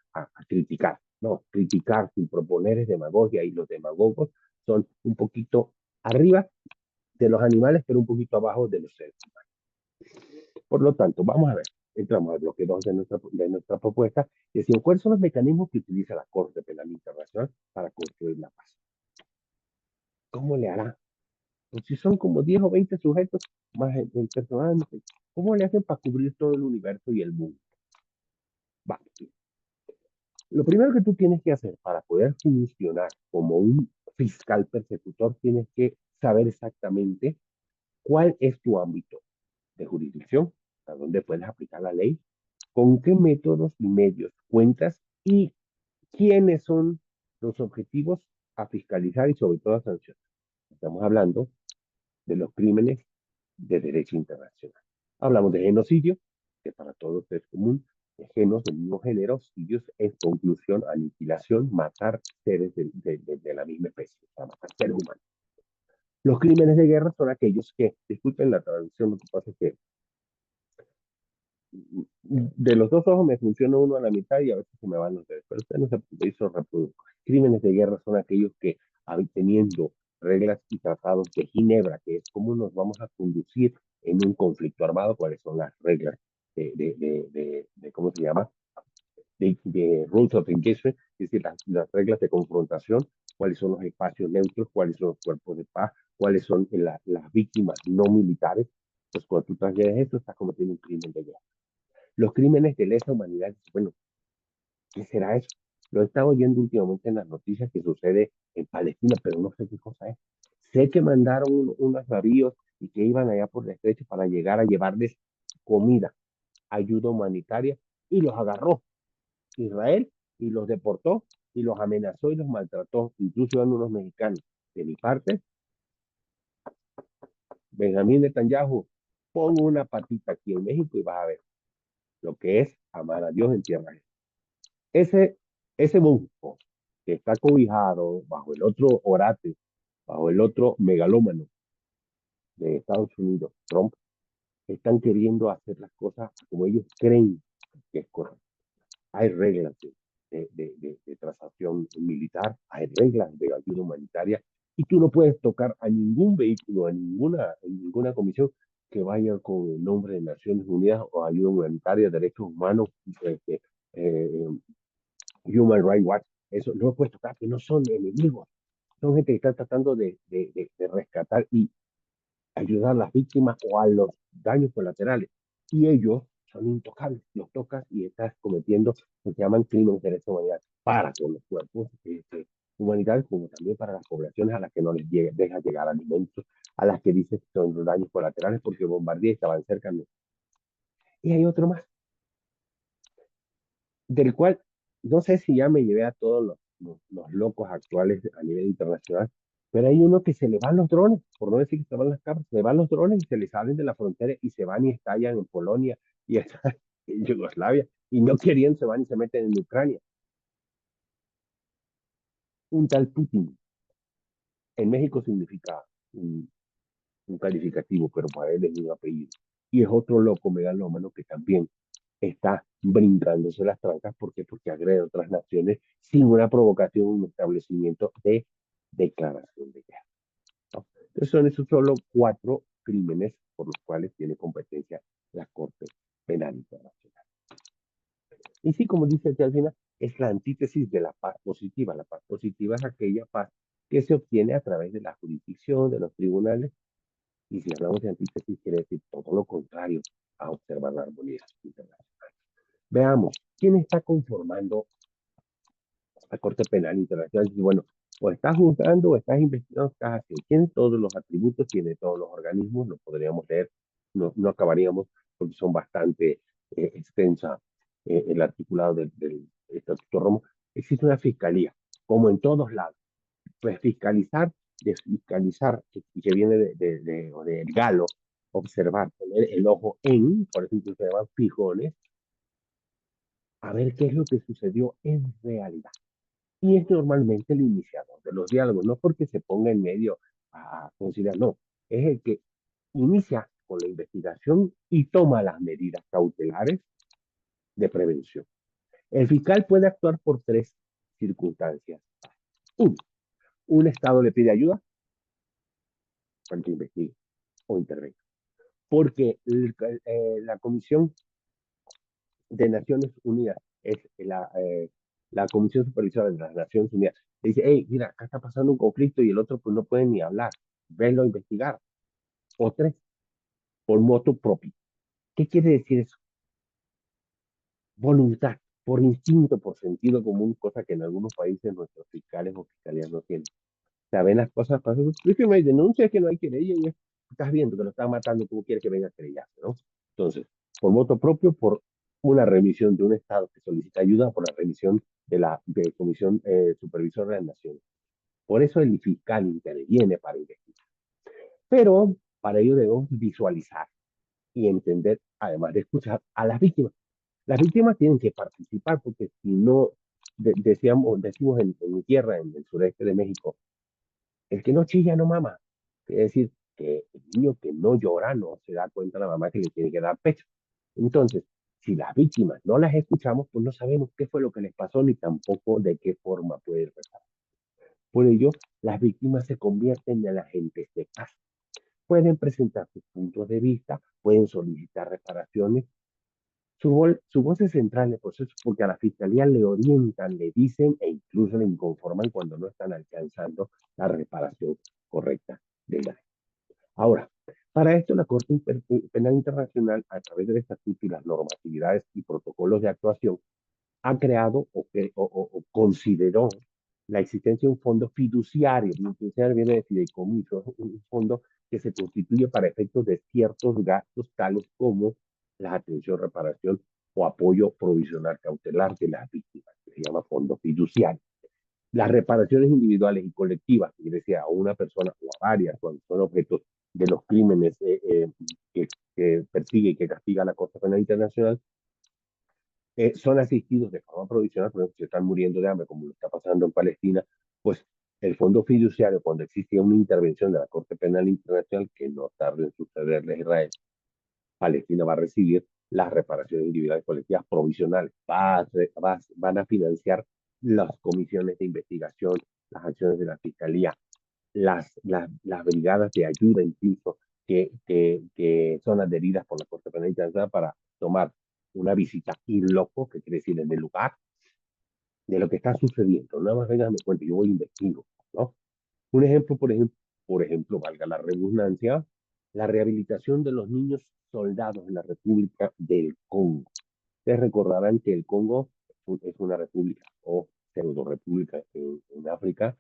criticar. No, criticar sin proponer es demagogia y los demagogos son un poquito arriba de los animales, pero un poquito abajo de los seres humanos. Por lo tanto, vamos a ver, entramos al bloque 2 de nuestra propuesta, y decimos, ¿cuáles son los mecanismos que utiliza la Corte Penal Internacional para construir la paz? ¿Cómo le hará? Pues si son como 10 o 20 sujetos, más el personal, no sé, ¿cómo le hacen para cubrir todo el universo y el mundo? Va. Lo primero que tú tienes que hacer para poder funcionar como un fiscal persecutor, tienes que saber exactamente cuál es tu ámbito de jurisdicción, a dónde puedes aplicar la ley, con qué métodos y medios cuentas y quiénes son los objetivos a fiscalizar y sobre todo a sancionar. Estamos hablando de los crímenes de derecho internacional. Hablamos de genocidio, que para todos es común, de genos del mismo género, sitios en conclusión, aniquilación, matar seres de la misma especie, o sea, matar seres humanos. Los crímenes de guerra son aquellos que, disculpen la traducción, lo que pasa es que de los dos ojos me funciona uno a la mitad y a veces se me van los dedos, pero usted no se hizo reproduzco. Crímenes de guerra son aquellos que, teniendo reglas y tratados de Ginebra, que es cómo nos vamos a conducir en un conflicto armado, cuáles son las reglas ¿cómo se llama? De rules of engagement, es decir, las reglas de confrontación, cuáles son los espacios neutros, cuáles son los cuerpos de paz, cuáles son las víctimas no militares. Pues cuando tú transgredes esto, estás cometiendo un crimen de guerra. Los crímenes de lesa humanidad, bueno, ¿qué será eso? Lo he estado oyendo últimamente en las noticias que sucede en Palestina, pero no sé qué cosa es. Sé que mandaron unos navíos y que iban allá por el estrecho para llegar a llevarles comida, ayuda humanitaria, y los agarró Israel y los deportó y los amenazó y los maltrató, incluso eran unos mexicanos. De mi parte, Benjamín Netanyahu, pongo una patita aquí en México y vas a ver lo que es amar a Dios en tierra ajena. Ese, ese monstruo que está cobijado bajo el otro orate, bajo el otro megalómano de Estados Unidos, Trump, están queriendo hacer las cosas como ellos creen que es correcto. hay reglas de transacción militar, hay reglas de ayuda humanitaria, y tú no puedes tocar a ningún vehículo, a ninguna comisión que vaya con el nombre de Naciones Unidas o ayuda humanitaria, derechos humanos, este, eh, Human Rights Watch. Eso no lo puedes tocar, que no son enemigos, son gente que está tratando de rescatar y ayudar a las víctimas o a los daños colaterales. Y ellos son intocables. Los tocas y estás cometiendo lo que llaman crímenes de lesa humanidad para con los cuerpos humanitarios, como también para las poblaciones a las que no les deja llegar alimentos, a las que dices que son daños colaterales porque bombardeé y estaban cerca. ¿No? Y hay otro más, del cual no sé si ya me llevé a todos los locos actuales a nivel internacional, pero hay uno que se le van los drones, por no decir que se van las cámaras, se le van los drones y se le salen de la frontera y se van y estallan en Polonia y están en Yugoslavia y no querían, se van y se meten en Ucrania. Un tal Putin, en México significa un, un calificativo, pero para él es un apellido. Y es otro loco megalómano que también está brincándose las trancas. ¿Por qué? Porque agrede a otras naciones sin una provocación, un establecimiento de declaración de guerra. ¿No? Entonces son esos solo 4 crímenes por los cuales tiene competencia la Corte Penal Internacional. Y sí, como dice aquí al final, es la antítesis de la paz positiva. La paz positiva es aquella paz que se obtiene a través de la jurisdicción, de los tribunales. Y si hablamos de antítesis, quiere decir todo lo contrario a observar la armonía internacional. Veamos, ¿quién está conformando la Corte Penal Internacional? Y bueno, o estás juzgando, o estás investigando, estás haciendo. Tiene todos los atributos, tiene todos los organismos, lo podríamos leer, no acabaríamos porque son bastante extensa el articulado del Estatuto Romo. Existe una fiscalía, como en todos lados. Pues fiscalizar, desfiscalizar, que viene del galo, observar, poner el ojo en, por ejemplo, se llaman fijones, a ver qué es lo que sucedió en realidad. Y es normalmente el iniciador de los diálogos, no porque se ponga en medio a conciliar, no, es el que inicia con la investigación y toma las medidas cautelares de prevención. El fiscal puede actuar por 3 circunstancias. Uno, un Estado le pide ayuda para que investigue o intervenga. Porque la Comisión de Naciones Unidas es la Comisión Supervisora de las Naciones Unidas. Le dice, hey, mira, acá está pasando un conflicto y el otro pues no puede ni hablar. Venlo a investigar. O 3, por moto propio. ¿Qué quiere decir eso? Voluntad, por instinto, por sentido común, cosa que en algunos países nuestros fiscales o fiscalías no tienen. Saben las cosas, pasan. Si me denuncia que no hay querella y estás viendo que lo están matando, ¿cómo quieres que venga a querellarse, no? Entonces, por moto propio, por una remisión de un Estado que solicita ayuda, por la remisión de la Comisión Supervisora de las Naciones. Por eso el fiscal interviene para investigar. Pero para ello debemos visualizar y entender, además de escuchar a las víctimas. Las víctimas tienen que participar porque si no, decimos en mi tierra, en el sureste de México, el que no chilla no mama. Quiere decir que el niño que no llora no se da cuenta a la mamá que le tiene que dar pecho. Entonces, si las víctimas no las escuchamos, pues no sabemos qué fue lo que les pasó ni tampoco de qué forma puede reparar. Por ello, las víctimas se convierten en agentes de paz. Pueden presentar sus puntos de vista, pueden solicitar reparaciones. Su voz es central en el proceso porque a la fiscalía le orientan, le dicen e incluso le inconforman cuando no están alcanzando la reparación correcta del daño. Ahora, para esto la Corte Penal Internacional, a través del estatuto y las normatividades y protocolos de actuación, ha creado o consideró la existencia de un fondo fiduciario. Un fiduciario viene de fideicomiso, un fondo que se constituye para efectos de ciertos gastos tales como la atención, reparación o apoyo provisional cautelar de las víctimas, que se llama fondo fiduciario. Las reparaciones individuales y colectivas, es decir, a una persona o a varias, cuando son objetos de los crímenes que persigue y que castiga la Corte Penal Internacional, son asistidos de forma provisional. Por ejemplo, si están muriendo de hambre, como lo está pasando en Palestina, pues el fondo fiduciario, cuando existe una intervención de la Corte Penal Internacional, que no tarde en sucederle a Israel, Palestina va a recibir las reparaciones individuales colectivas provisionales, van a financiar las comisiones de investigación, las acciones de la Fiscalía, las brigadas de ayuda incluso que son adheridas por la Corte Penal Internacional para tomar una visita in loco, que quiere decir en el lugar de lo que está sucediendo. Nada más venga, me cuente, yo voy a investigo, ¿no? Un ejemplo, por ejemplo, valga la redundancia, la rehabilitación de los niños soldados en la República del Congo. Ustedes recordarán que el Congo es una república o pseudo república en África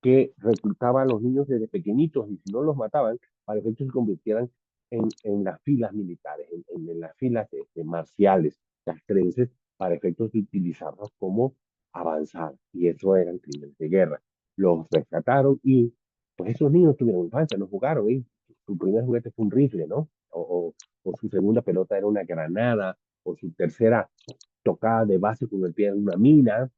que reclutaba a los niños desde pequeñitos y si no los mataban, para efectos se convirtieran en las filas militares, en las filas marciales, castrenses, para efectos de utilizarlos como avanzar. Y eso eran crímenes de guerra. Los rescataron y pues esos niños tuvieron infancia, no jugaron. Su primer juguete fue un rifle, ¿no? O su segunda pelota era una granada, o su tercera tocada de base con el pie en una mina.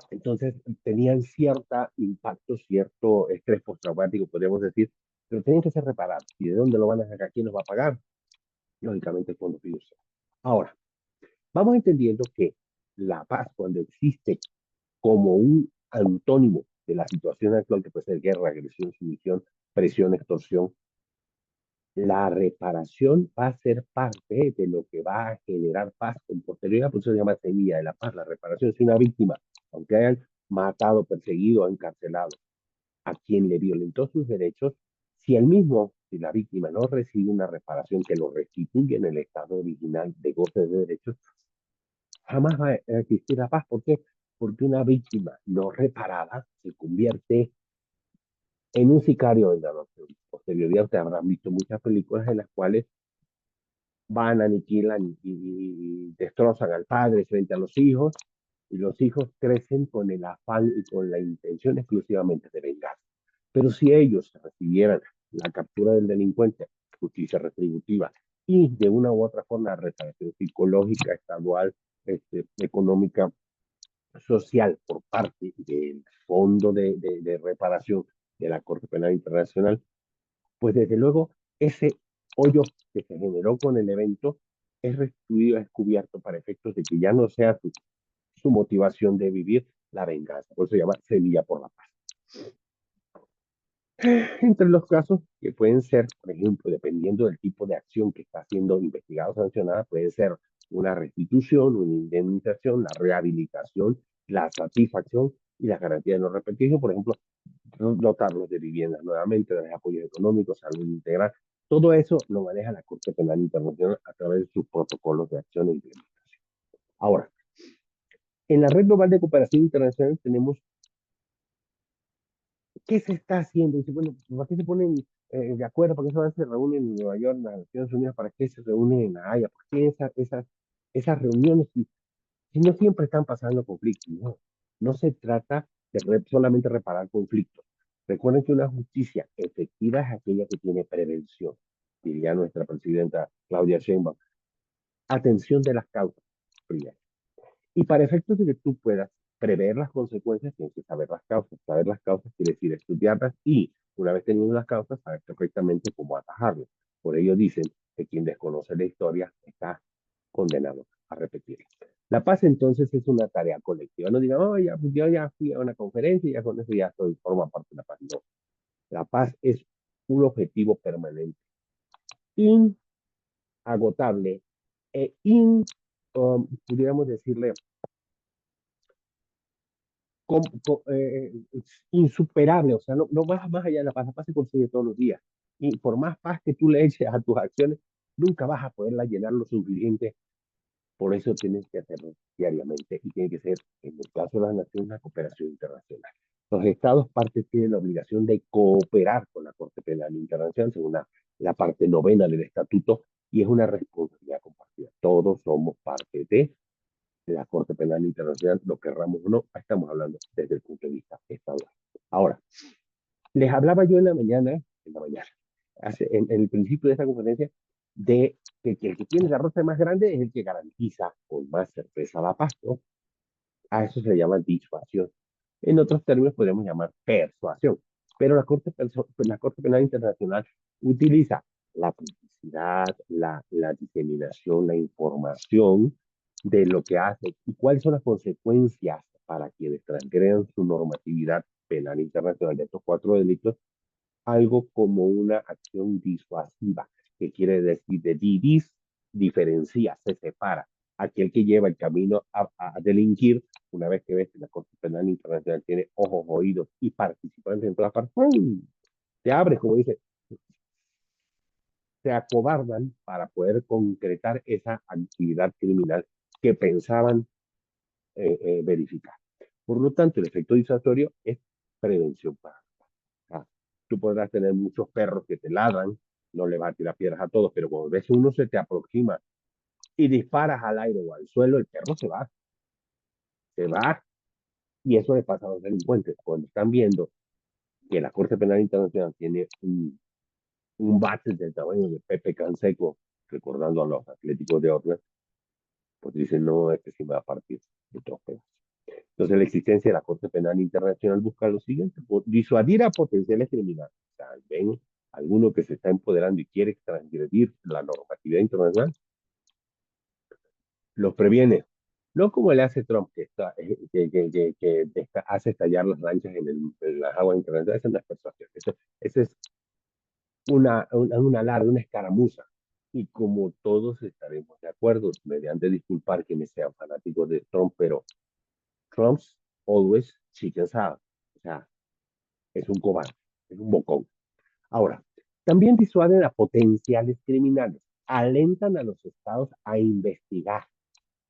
Entonces tenían cierto impacto, cierto estrés postraumático, podríamos decir, pero tenían que ser reparados. ¿Y de dónde lo van a sacar? ¿Quién los va a pagar? Lógicamente el Fondo Fiduciario. Ahora, vamos entendiendo que la paz, cuando existe como un antónimo de la situación actual, que puede ser guerra, agresión, sumisión, presión, extorsión, la reparación va a ser parte de lo que va a generar paz con posterioridad, por eso se llama semilla de la paz. La reparación es una víctima, aunque hayan matado, perseguido, encarcelado a quien le violentó sus derechos, si la víctima no recibe una reparación que lo restituye en el estado original de goce de derechos, jamás va a existir la paz. ¿Por qué? Porque una víctima no reparada se convierte en un sicario de la noche. Posteriormente, ustedes habrán visto muchas películas en las cuales van, aniquilan y destrozan al padre frente a los hijos, y los hijos crecen con el afán y con la intención exclusivamente de vengar. Pero si ellos recibieran la captura del delincuente, justicia retributiva, y de una u otra forma reparación psicológica, estadual, económica, social por parte del Fondo de Reparación de la Corte Penal Internacional, pues desde luego ese hoyo que se generó con el evento es restituido, es cubierto para efectos de que ya no sea su motivación de vivir la venganza. Por eso se llama Semilla por la Paz. Entre los casos que pueden ser, por ejemplo, dependiendo del tipo de acción que está siendo investigada o sancionada, puede ser una restitución, una indemnización, la rehabilitación, la satisfacción y la garantía de no repetición. Por ejemplo, dotarlos de viviendas nuevamente, de apoyos económicos, salud integral. Todo eso lo maneja la Corte Penal Internacional a través de sus protocolos de acción e implementación. Ahora, en la Red Global de Cooperación Internacional tenemos qué se está haciendo. Dice, bueno, ¿para qué se ponen de acuerdo? ¿Para qué se reúnen en Nueva York, en las Naciones Unidas? ¿Para qué se reúnen en La Haya? ¿Por qué esas reuniones? Si no siempre están pasando conflictos, no. No se trata de solamente reparar conflictos. Recuerden que una justicia efectiva es aquella que tiene prevención, diría nuestra presidenta Claudia Sheinbaum. Atención de las causas, primero. Y para efectos de que tú puedas prever las consecuencias, tienes que saber las causas. Saber las causas quiere decir estudiarlas y, una vez teniendo las causas, saber perfectamente cómo atajarlas. Por ello dicen que quien desconoce la historia está condenado a repetirla. La paz entonces es una tarea colectiva. No digan, oh, ya, pues yo ya fui a una conferencia y ya con eso ya soy, forma parte de la paz. No, la paz es un objetivo permanente, inagotable e pudiéramos decirle, com, com, insuperable. O sea, no vas más allá de la paz se consigue todos los días. Y por más paz que tú le eches a tus acciones, nunca vas a poderla llenar lo suficiente. Por eso tienes que hacerlo diariamente y tiene que ser, en el caso de las naciones, una cooperación internacional. Los Estados partes tienen la obligación de cooperar con la Corte Penal Internacional, según la parte novena del Estatuto, y es una responsabilidad compartida. Todos somos parte de la Corte Penal Internacional, lo querramos o no, estamos hablando desde el punto de vista estatal. Ahora, les hablaba yo en la mañana, en el principio de esta conferencia, de que el que tiene la rosa más grande es el que garantiza con más certeza la paz, ¿no? A eso se llama disuasión. En otros términos podemos llamar persuasión. Pero la Corte Penal Internacional utiliza la publicidad, la diseminación, la información de lo que hace y cuáles son las consecuencias para quienes transgredan su normatividad penal internacional de estos cuatro delitos, algo como una acción disuasiva, que quiere decir de divis, diferencia, se separa. Aquel que lleva el camino a delinquir, una vez que ves que la Corte Penal Internacional tiene ojos, oídos y participantes en todas partes, ¡pum! Te abres, como dice, se acobardan para poder concretar esa actividad criminal que pensaban verificar. Por lo tanto, el efecto disuasorio es prevención para. Ah, tú podrás tener muchos perros que te ladran, no le vas a tirar piedras a todos, pero cuando ves uno se te aproxima y disparas al aire o al suelo, el perro se va. Y eso le pasa a los delincuentes. Cuando están viendo que la Corte Penal Internacional tiene un bate del tamaño de Pepe Canseco, recordando a los Atléticos de Oakland, pues dicen, no, este sí me va a partir de trofeo. Entonces, la existencia de la Corte Penal Internacional busca lo siguiente: disuadir a potenciales criminales. O sea, ven alguno que se está empoderando y quiere transgredir la normatividad internacional, los previene. No como le hace Trump, que hace estallar las lanchas en las aguas internacionales. Esa no es persuasión. Eso es una alarde, una escaramuza. Y como todos estaremos de acuerdo, mediante disculpar quienes sean fanáticos de Trump, pero Trump's always chickens out. O sea, es un cobarde, es un bocón. Ahora, también disuaden a potenciales criminales, alentan a los estados a investigar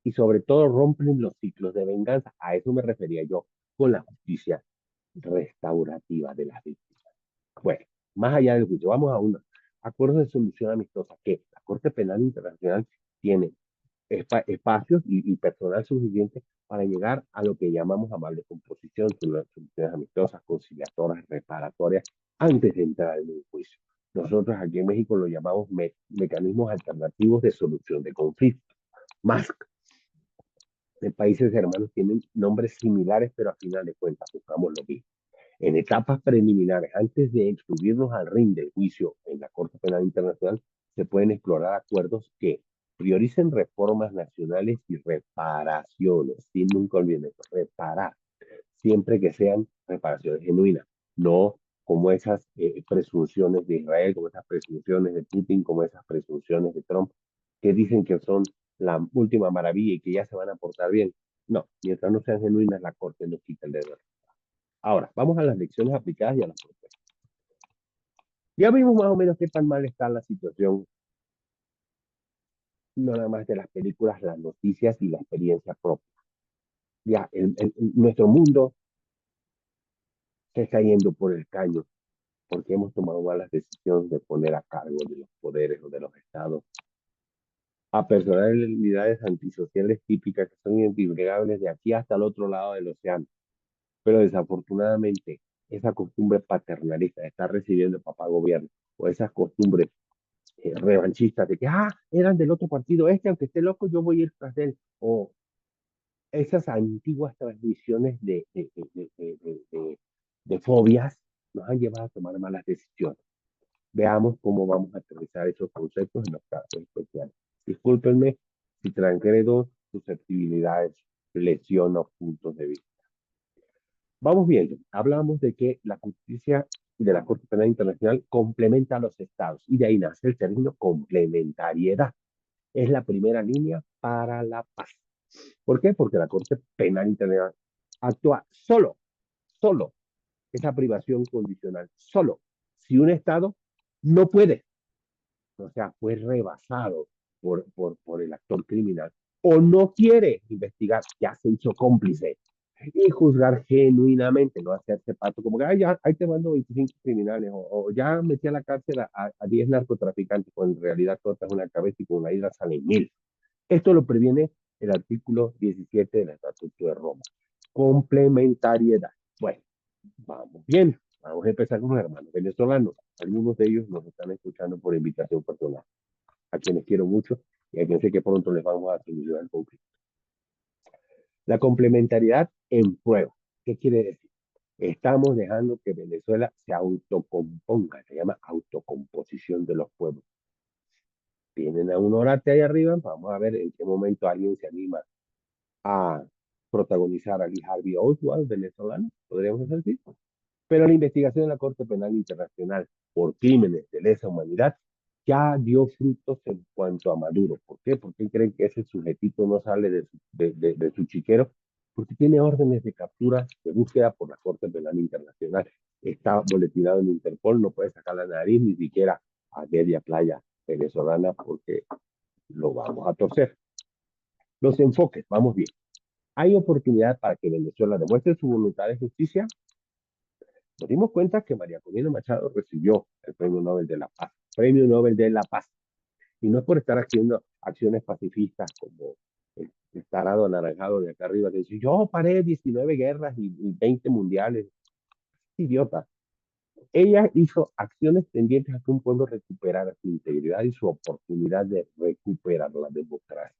y sobre todo rompen los ciclos de venganza. A eso me refería yo con la justicia restaurativa de las víctimas. Bueno, más allá del juicio, vamos a un acuerdo de solución amistosa que la Corte Penal Internacional tiene espacios y personal suficiente para llegar a lo que llamamos amable composición, soluciones amistosas, conciliatorias, reparatorias, antes de entrar en un juicio. Nosotros aquí en México lo llamamos mecanismos alternativos de solución de conflictos. MASC. De países hermanos tienen nombres similares, pero a final de cuentas buscamos lo mismo. En etapas preliminares, antes de subirnos al ring del juicio en la Corte Penal Internacional, se pueden explorar acuerdos que prioricen reformas nacionales y reparaciones, sin nunca olviden eso, reparar, siempre que sean reparaciones genuinas, no como esas presunciones de Israel, como esas presunciones de Putin, como esas presunciones de Trump, que dicen que son la última maravilla y que ya se van a portar bien. No, mientras no sean genuinas, la Corte no quita el dedo. Ahora, vamos a las lecciones aplicadas y a las propuestas. Ya vimos más o menos qué tan mal está la situación, no nada más de las películas, las noticias y la experiencia propia. Ya, nuestro mundo se está yendo por el caño porque hemos tomado malas decisiones de poner a cargo de los poderes o de los estados a personalidades antisociales típicas que son identificables de aquí hasta el otro lado del océano. Pero desafortunadamente, esa costumbre paternalista de estar recibiendo papá gobierno o esas costumbres revanchistas de que, eran del otro partido, aunque esté loco, yo voy a ir tras él. O esas antiguas transmisiones de fobias nos han llevado a tomar malas decisiones. Veamos cómo vamos a aterrizar esos conceptos en los casos especiales. Discúlpenme si transgredo susceptibilidades, lesiono puntos de vista. Vamos viendo, hablamos de que la justicia de la Corte Penal Internacional complementa a los estados y de ahí nace el término complementariedad. Es la primera línea para la paz. ¿Por qué? Porque la Corte Penal Internacional actúa solo, esa privación condicional, solo. Si un Estado no puede, o sea, fue rebasado por el actor criminal o no quiere investigar, ya se hizo cómplice y juzgar genuinamente, no hacerse pato como que, ya, ahí te mando 25 criminales o ya metí a la cárcel a 10 narcotraficantes, cuando en realidad cortas una cabeza y con la isla salen 1000. Esto lo previene el artículo 17 del Estatuto de Roma. Complementariedad. Bueno, vamos bien. Vamos a empezar con los hermanos venezolanos. Algunos de ellos nos están escuchando por invitación personal, a quienes quiero mucho y a quienes sé que pronto les vamos a solucionar el conflicto. La complementariedad en prueba. ¿Qué quiere decir? Estamos dejando que Venezuela se autocomponga, se llama autocomposición de los pueblos. Tienen a un orate ahí arriba, vamos a ver en qué momento alguien se anima a protagonizar a Lee Harvey Oswald, venezolano, podríamos decir. Pero la investigación de la Corte Penal Internacional por crímenes de lesa humanidad ya dio frutos en cuanto a Maduro. ¿Por qué? Porque creen que ese sujetito no sale de su chiquero, porque tiene órdenes de captura, de búsqueda por la Corte Penal Internacional. Está boletinado en Interpol, no puede sacar la nariz ni siquiera a media playa venezolana porque lo vamos a torcer. Los enfoques, vamos bien. ¿Hay oportunidad para que Venezuela demuestre su voluntad de justicia? Nos dimos cuenta que María Corina Machado recibió el Premio Nobel de la Paz. Premio Nobel de la Paz. Y no es por estar haciendo acciones pacifistas como el tarado anaranjado de acá arriba que dice, yo paré 19 guerras y 20 mundiales. Idiota. Ella hizo acciones tendientes a que un pueblo recuperara su integridad y su oportunidad de recuperar la democracia.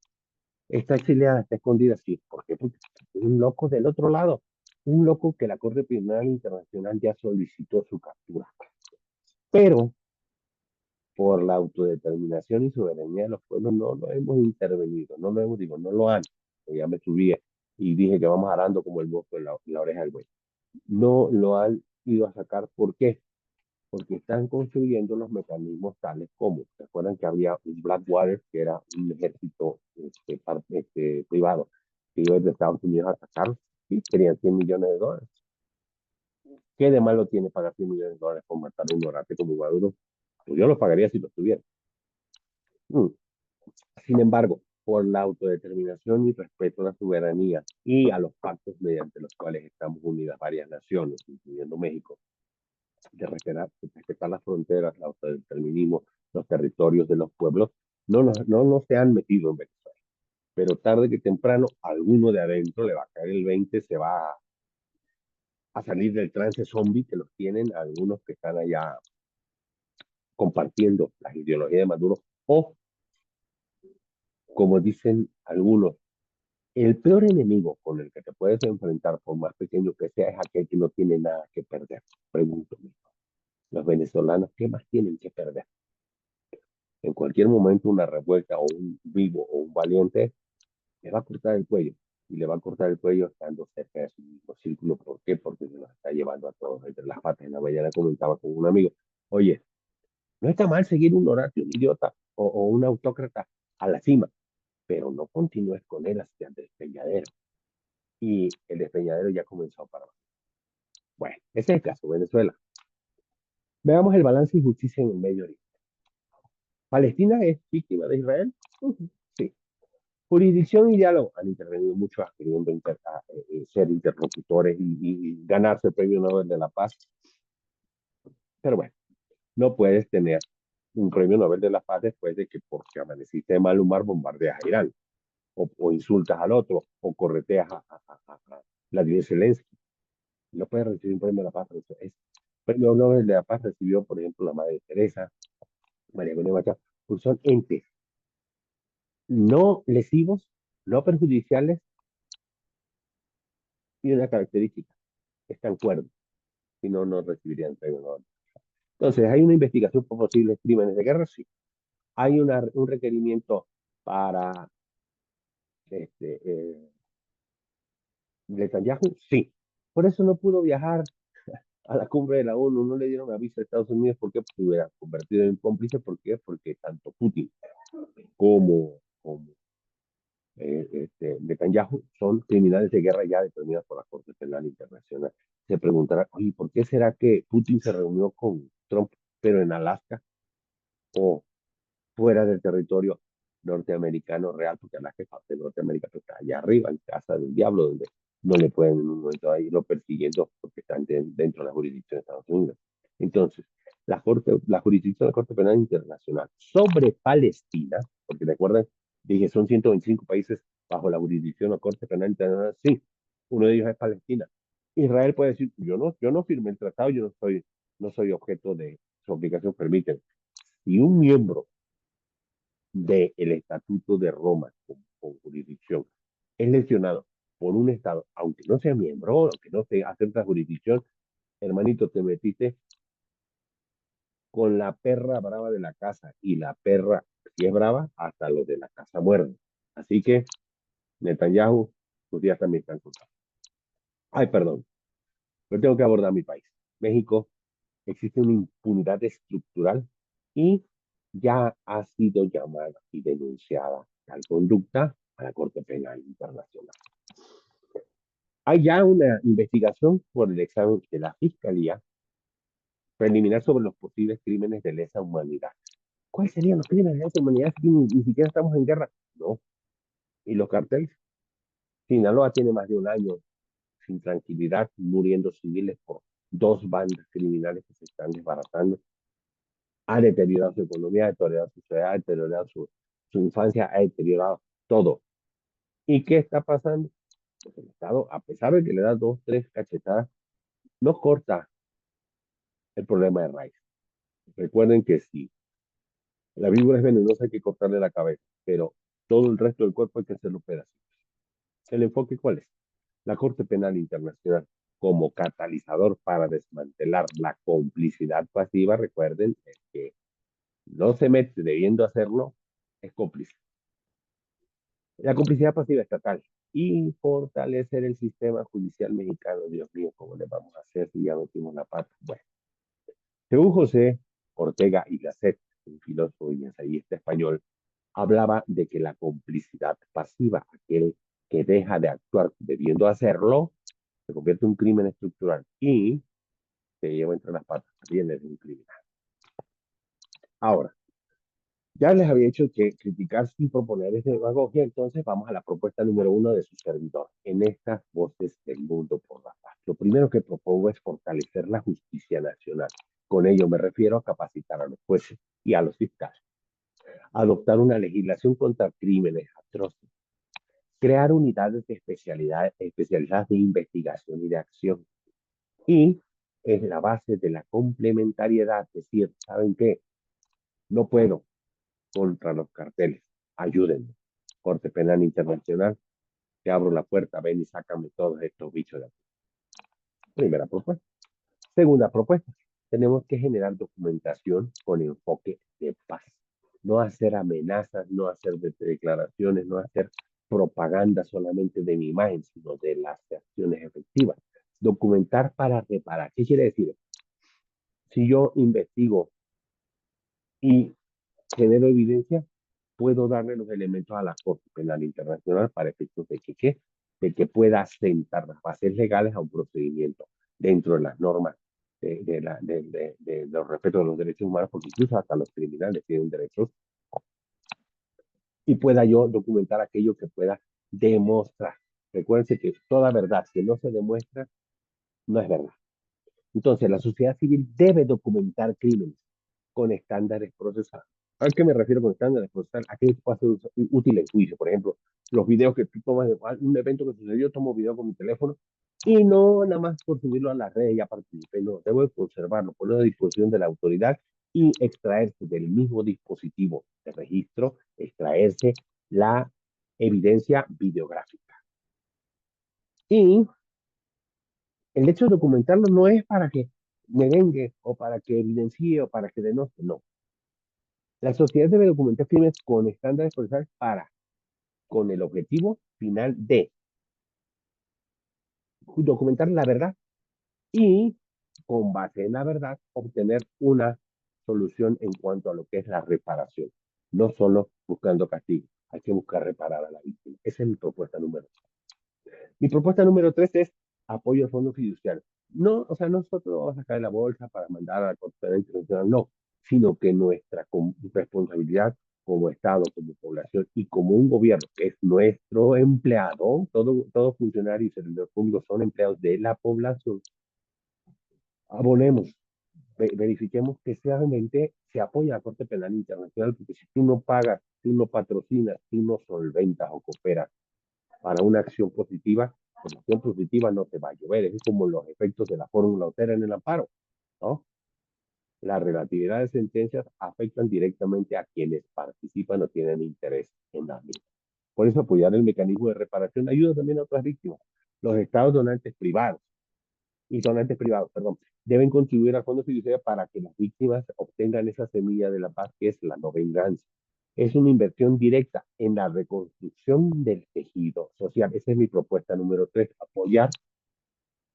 Está exiliada, está escondida, sí. ¿Por qué? Porque hay un loco del otro lado. Un loco que la Corte Penal Internacional ya solicitó su captura. Pero por la autodeterminación y soberanía de los pueblos no lo hemos intervenido, no lo hemos, digo, no lo han. Ya me subí y dije que vamos arando como el bosque en la oreja del buey. No lo han ido a sacar. ¿Por qué? Porque están construyendo los mecanismos tales como, ¿se acuerdan que había un Blackwater, que era un ejército privado, que iba de Estados Unidos a atacar y querían 100 millones de dólares? ¿Qué de malo tiene pagar 100 millones de dólares por matar a un orate como Maduro? Pues yo lo pagaría si lo tuviera. Mm. Sin embargo, por la autodeterminación y respeto a la soberanía y a los pactos mediante los cuales estamos unidas varias naciones, incluyendo México, de respetar las fronteras, el autodeterminismo, los territorios de los pueblos, no se han metido en Venezuela. Pero tarde que temprano, alguno de adentro le va a caer el 20, se va a salir del trance zombie que los tienen algunos que están allá compartiendo las ideologías de Maduro, o, como dicen algunos, el peor enemigo con el que te puedes enfrentar, por más pequeño que sea, es aquel que no tiene nada que perder. Pregúntame, los venezolanos, ¿qué más tienen que perder? En cualquier momento una revuelta o un vivo o un valiente le va a cortar el cuello. Y le va a cortar el cuello estando cerca de su mismo círculo. ¿Por qué? Porque se los está llevando a todos entre las patas. En la mañana comentaba con un amigo, oye, no está mal seguir un Horacio, un idiota o un autócrata a la cima, pero no continúes con él hacia el despeñadero. Y el despeñadero ya comenzó para abajo. Bueno, ese es el caso, Venezuela. Veamos el balance y justicia en el Medio Oriente. ¿Palestina es víctima de Israel? Sí. Jurisdicción y diálogo han intervenido mucho queriendo ser interlocutores y ganarse el premio Nobel de la Paz. Pero bueno, no puedes tener un premio Nobel de la Paz después de que porque amaneciste de mal humor bombardeas a Irán o insultas al otro o correteas a Vladimir Zelensky. No puedes recibir un premio de la Paz. El premio Nobel de la Paz recibió, por ejemplo, la Madre Teresa, María Corina Machado, pues son entes no lesivos, no perjudiciales y una característica, están cuerdos, si no, no recibirían premio Nobel. Entonces, ¿hay una investigación por posibles crímenes de guerra? Sí. ¿Hay un requerimiento para este, Netanyahu? Sí. Por eso no pudo viajar a la cumbre de la ONU, no le dieron aviso a Estados Unidos. ¿Por qué? Porque se hubiera convertido en cómplice. ¿Por qué? Porque tanto Putin como Netanyahu son criminales de guerra ya determinados por la Corte Penal Internacional. Se preguntará, oye, ¿por qué será que Putin se reunió con Trump, pero en Alaska o fuera del territorio norteamericano real? Porque Alaska es parte de Norteamérica, pero está allá arriba, en casa del diablo, donde no le pueden en un momento ahí irlo persiguiendo porque están dentro de la jurisdicción de Estados Unidos. Entonces, la jurisdicción de la Corte Penal Internacional sobre Palestina, porque recuerdan, dije, son 125 países bajo la jurisdicción de la Corte Penal Internacional, sí, uno de ellos es Palestina. Israel puede decir, yo no firmé el tratado, yo no soy objeto de su obligación, permiten. Si un miembro del Estatuto de Roma con jurisdicción es lesionado por un Estado, aunque no sea miembro, aunque no se acepta jurisdicción, hermanito, te metiste con la perra brava de la casa y la perra si es brava, hasta los de la casa muerden. Así que, Netanyahu, tus días también están contados. Ay, perdón, pero tengo que abordar mi país. México, existe una impunidad estructural y ya ha sido llamada y denunciada tal conducta a la Corte Penal Internacional. Hay ya una investigación por el examen de la Fiscalía preliminar sobre los posibles crímenes de lesa humanidad. ¿Cuáles serían los crímenes de lesa humanidad si ni siquiera estamos en guerra? No. ¿Y los carteles? Sinaloa tiene más de un año sin tranquilidad, muriendo civiles por dos bandas criminales que se están desbaratando. Ha deteriorado su economía, ha deteriorado su sociedad, ha deteriorado su infancia, ha deteriorado todo. ¿Y qué está pasando? Pues el Estado, a pesar de que le da dos, tres cachetadas, no corta el problema de raíz. Recuerden que si la víbora es venenosa hay que cortarle la cabeza, pero todo el resto del cuerpo hay que hacerlo pedacitos. ¿El enfoque cuál es? La Corte Penal Internacional como catalizador para desmantelar la complicidad pasiva, recuerden que no se mete debiendo hacerlo, es cómplice. La complicidad pasiva estatal y fortalecer el sistema judicial mexicano. Dios mío, ¿cómo le vamos a hacer si ya metimos la pata? Bueno, según José Ortega y Gasset, un filósofo y ensayista español, hablaba de que la complicidad pasiva, aquel que deja de actuar debiendo hacerlo, se convierte en un crimen estructural y se lleva entre las patas también es un criminal. Ahora, ya les había dicho que criticar sin proponer es demagogia, entonces vamos a la propuesta número uno de su servidor, en estas voces del mundo por la paz. Lo primero que propongo es fortalecer la justicia nacional. Con ello me refiero a capacitar a los jueces y a los fiscales, adoptar una legislación contra crímenes atroces, crear unidades de especializadas de investigación y de acción. Y es la base de la complementariedad, es decir, ¿saben qué? No puedo contra los carteles, ayúdenme. Corte Penal Internacional, te abro la puerta, ven y sácame todos estos bichos de aquí. Primera propuesta. Segunda propuesta, tenemos que generar documentación con enfoque de paz. No hacer amenazas, no hacer declaraciones, no hacer propaganda solamente de mi imagen, sino de las acciones efectivas. Documentar para reparar. ¿Qué quiere decir? Si yo investigo y genero evidencia, puedo darle los elementos a la Corte Penal Internacional para efectos de que, ¿qué? De que pueda sentar las bases legales a un procedimiento dentro de las normas de los respetos de los derechos humanos, porque incluso hasta los criminales tienen derechos, y pueda yo documentar aquello que pueda demostrar. Recuerden que toda verdad que no se demuestra no es verdad. Entonces, la sociedad civil debe documentar crímenes con estándares procesales. ¿A qué me refiero con estándares procesales? Aquello que puede ser útil en juicio. Por ejemplo, los videos que tú tomas de un evento que sucedió, tomo video con mi teléfono y no nada más por subirlo a las redes ya participé, no, debo conservarlo, ponerlo a disposición de la autoridad y extraerse del mismo dispositivo de registro, extraerse la evidencia videográfica. Y el hecho de documentarlo no es para que me vengue o para que evidencie o para que denuncie, no. La sociedad debe documentar crímenes con estándares procesales con el objetivo final de documentar la verdad y, con base en la verdad, obtener una solución en cuanto a lo que es la reparación. No solo buscando castigo, hay que buscar reparar a la víctima. Esa es mi propuesta número 3. Mi propuesta número 3 es apoyo al fondo fiduciario. No, o sea, nosotros vamos a sacar la bolsa para mandar a la Corte Internacional, no, sino que nuestra responsabilidad como Estado, como población y como un gobierno que es nuestro empleado, todo funcionario y servidor público son empleados de la población, abonemos, verifiquemos que realmente se apoya a la Corte Penal Internacional, porque si tú no pagas, tú no patrocinas, tú no solventas o cooperas para una acción positiva, pues la acción positiva no te va a llover. Es como los efectos de la fórmula Otero en el amparo, ¿no? La relatividad de sentencias afectan directamente a quienes participan o tienen interés en la misma. Por eso apoyar el mecanismo de reparación ayuda también a otras víctimas. Los estados donantes privados perdón, deben contribuir al fondo fiduciario para que las víctimas obtengan esa semilla de la paz que es la no venganza. Es una inversión directa en la reconstrucción del tejido social. Esa es mi propuesta número 3, apoyar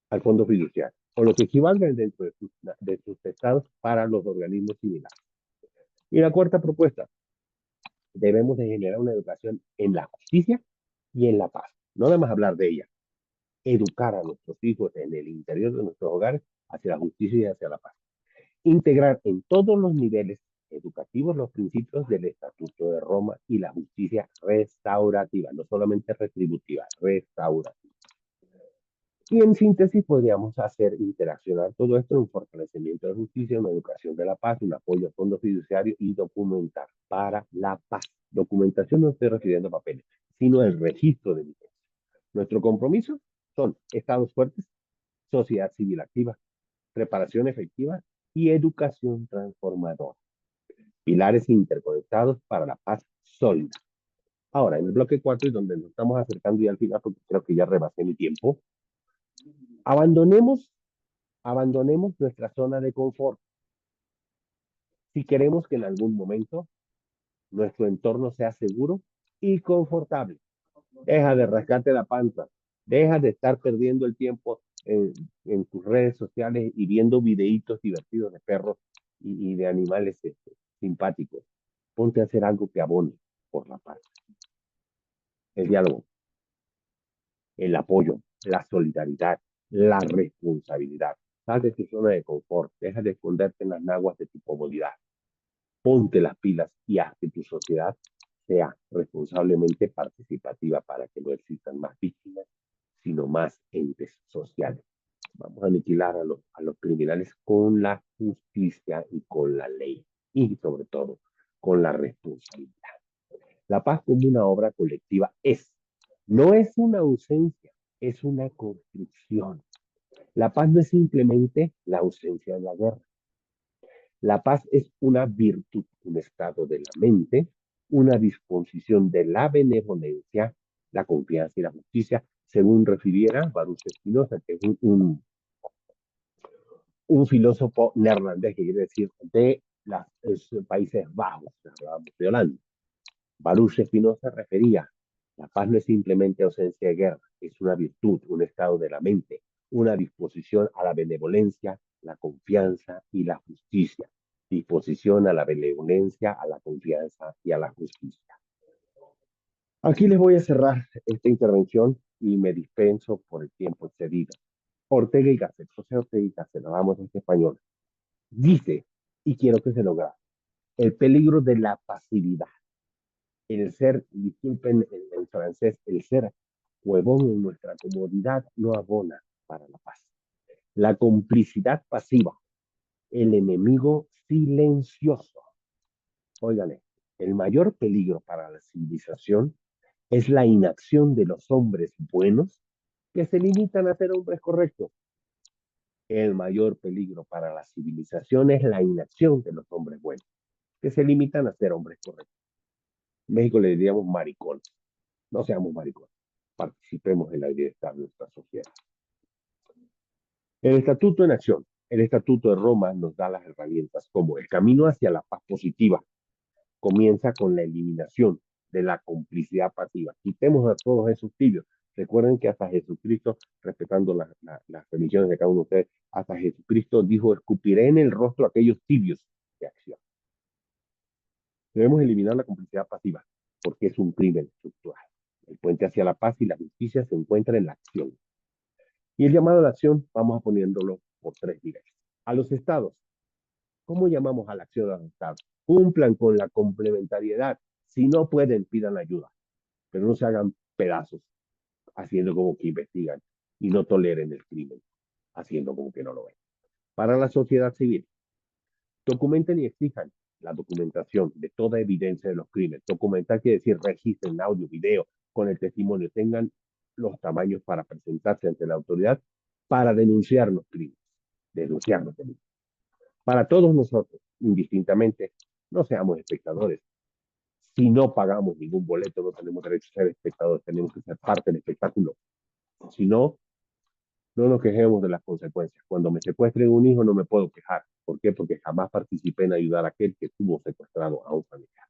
al fondo fiduciario, o lo que equivalga dentro de sus estados para los organismos similares. Y la cuarta propuesta, debemos de generar una educación en la justicia y en la paz. No debemos hablar de ella, educar a nuestros hijos en el interior de nuestros hogares hacia la justicia y hacia la paz. Integrar en todos los niveles educativos los principios del Estatuto de Roma y la justicia restaurativa, no solamente retributiva, restaurativa. Y en síntesis podríamos hacer interaccionar todo esto en un fortalecimiento de justicia, una educación de la paz, un apoyo a fondos fiduciarios y documentar para la paz. Documentación no estoy refiriendo a papeles, sino el registro de evidencia. Nuestro compromiso son estados fuertes, sociedad civil activa, preparación efectiva y educación transformadora. Pilares interconectados para la paz sólida. Ahora, en el bloque 4 es donde nos estamos acercando ya al final, porque creo que ya rebasé mi tiempo. Abandonemos, abandonemos nuestra zona de confort si queremos que en algún momento nuestro entorno sea seguro y confortable. Deja de rascarte la panza, deja de estar perdiendo el tiempo en tus redes sociales y viendo videitos divertidos de perros y de animales simpáticos. Ponte a hacer algo que abone por la paz. El diálogo, el apoyo, la solidaridad, la responsabilidad. Sal de tu zona de confort, deja de esconderte en las naguas de tu comodidad. Ponte las pilas y haz que tu sociedad sea responsablemente participativa para que no existan más víctimas, sino más entes sociales. Vamos a aniquilar a los criminales con la justicia y con la ley, y sobre todo con la responsabilidad. La paz como una obra colectiva no es una ausencia, es una construcción. La paz no es simplemente la ausencia de la guerra. La paz es una virtud, un estado de la mente, una disposición de la benevolencia, la confianza y la justicia, según refiriera Baruch Spinoza, que es un filósofo neerlandés, que quiere decir de los Países Bajos, hablábamos de Holanda. Baruch Spinoza refería, la paz no es simplemente ausencia de guerra, es una virtud, un estado de la mente, una disposición a la benevolencia, la confianza y la justicia. Disposición a la benevolencia, a la confianza y a la justicia. Aquí les voy a cerrar esta intervención y me dispenso por el tiempo excedido. Ortega y Gasset, José Ortega y Gasset, hablamos de este español, dice, y quiero que se lo grabe, el peligro de la pasividad. El ser, disculpen el francés, el ser huevón en nuestra comodidad no abona para la paz. La complicidad pasiva, el enemigo silencioso. Óigale, el mayor peligro para la civilización es la inacción de los hombres buenos que se limitan a ser hombres correctos. El mayor peligro para la civilización es la inacción de los hombres buenos que se limitan a ser hombres correctos. En México le diríamos maricones. No seamos maricones. Participemos en la bienestar de nuestra sociedad. El Estatuto en Acción. El Estatuto de Roma nos da las herramientas como el camino hacia la paz positiva. Comienza con la eliminación de la complicidad pasiva. Quitemos a todos esos tibios. Recuerden que hasta Jesucristo, respetando las religiones de cada uno de ustedes, hasta Jesucristo dijo, escupiré en el rostro a aquellos tibios de acción. Debemos eliminar la complicidad pasiva, porque es un crimen estructural. El puente hacia la paz y la justicia se encuentra en la acción. Y el llamado a la acción, vamos a poniéndolo por 3 niveles. A los estados, ¿cómo llamamos a la acción a los estados? Cumplan con la complementariedad. Si no pueden, pidan ayuda, pero no se hagan pedazos haciendo como que investigan y no toleren el crimen, haciendo como que no lo ven. Para la sociedad civil, documenten y exijan la documentación de toda evidencia de los crímenes. Documentar quiere decir registren audio, video, con el testimonio, tengan los tamaños para presentarse ante la autoridad para denunciar los crímenes, denunciar los delitos. Para todos nosotros, indistintamente, no seamos espectadores. Si no pagamos ningún boleto, no tenemos derecho a ser espectadores, tenemos que ser parte del espectáculo. Si no, no nos quejemos de las consecuencias. Cuando me secuestren un hijo no me puedo quejar. ¿Por qué? Porque jamás participé en ayudar a aquel que tuvo secuestrado a un familiar.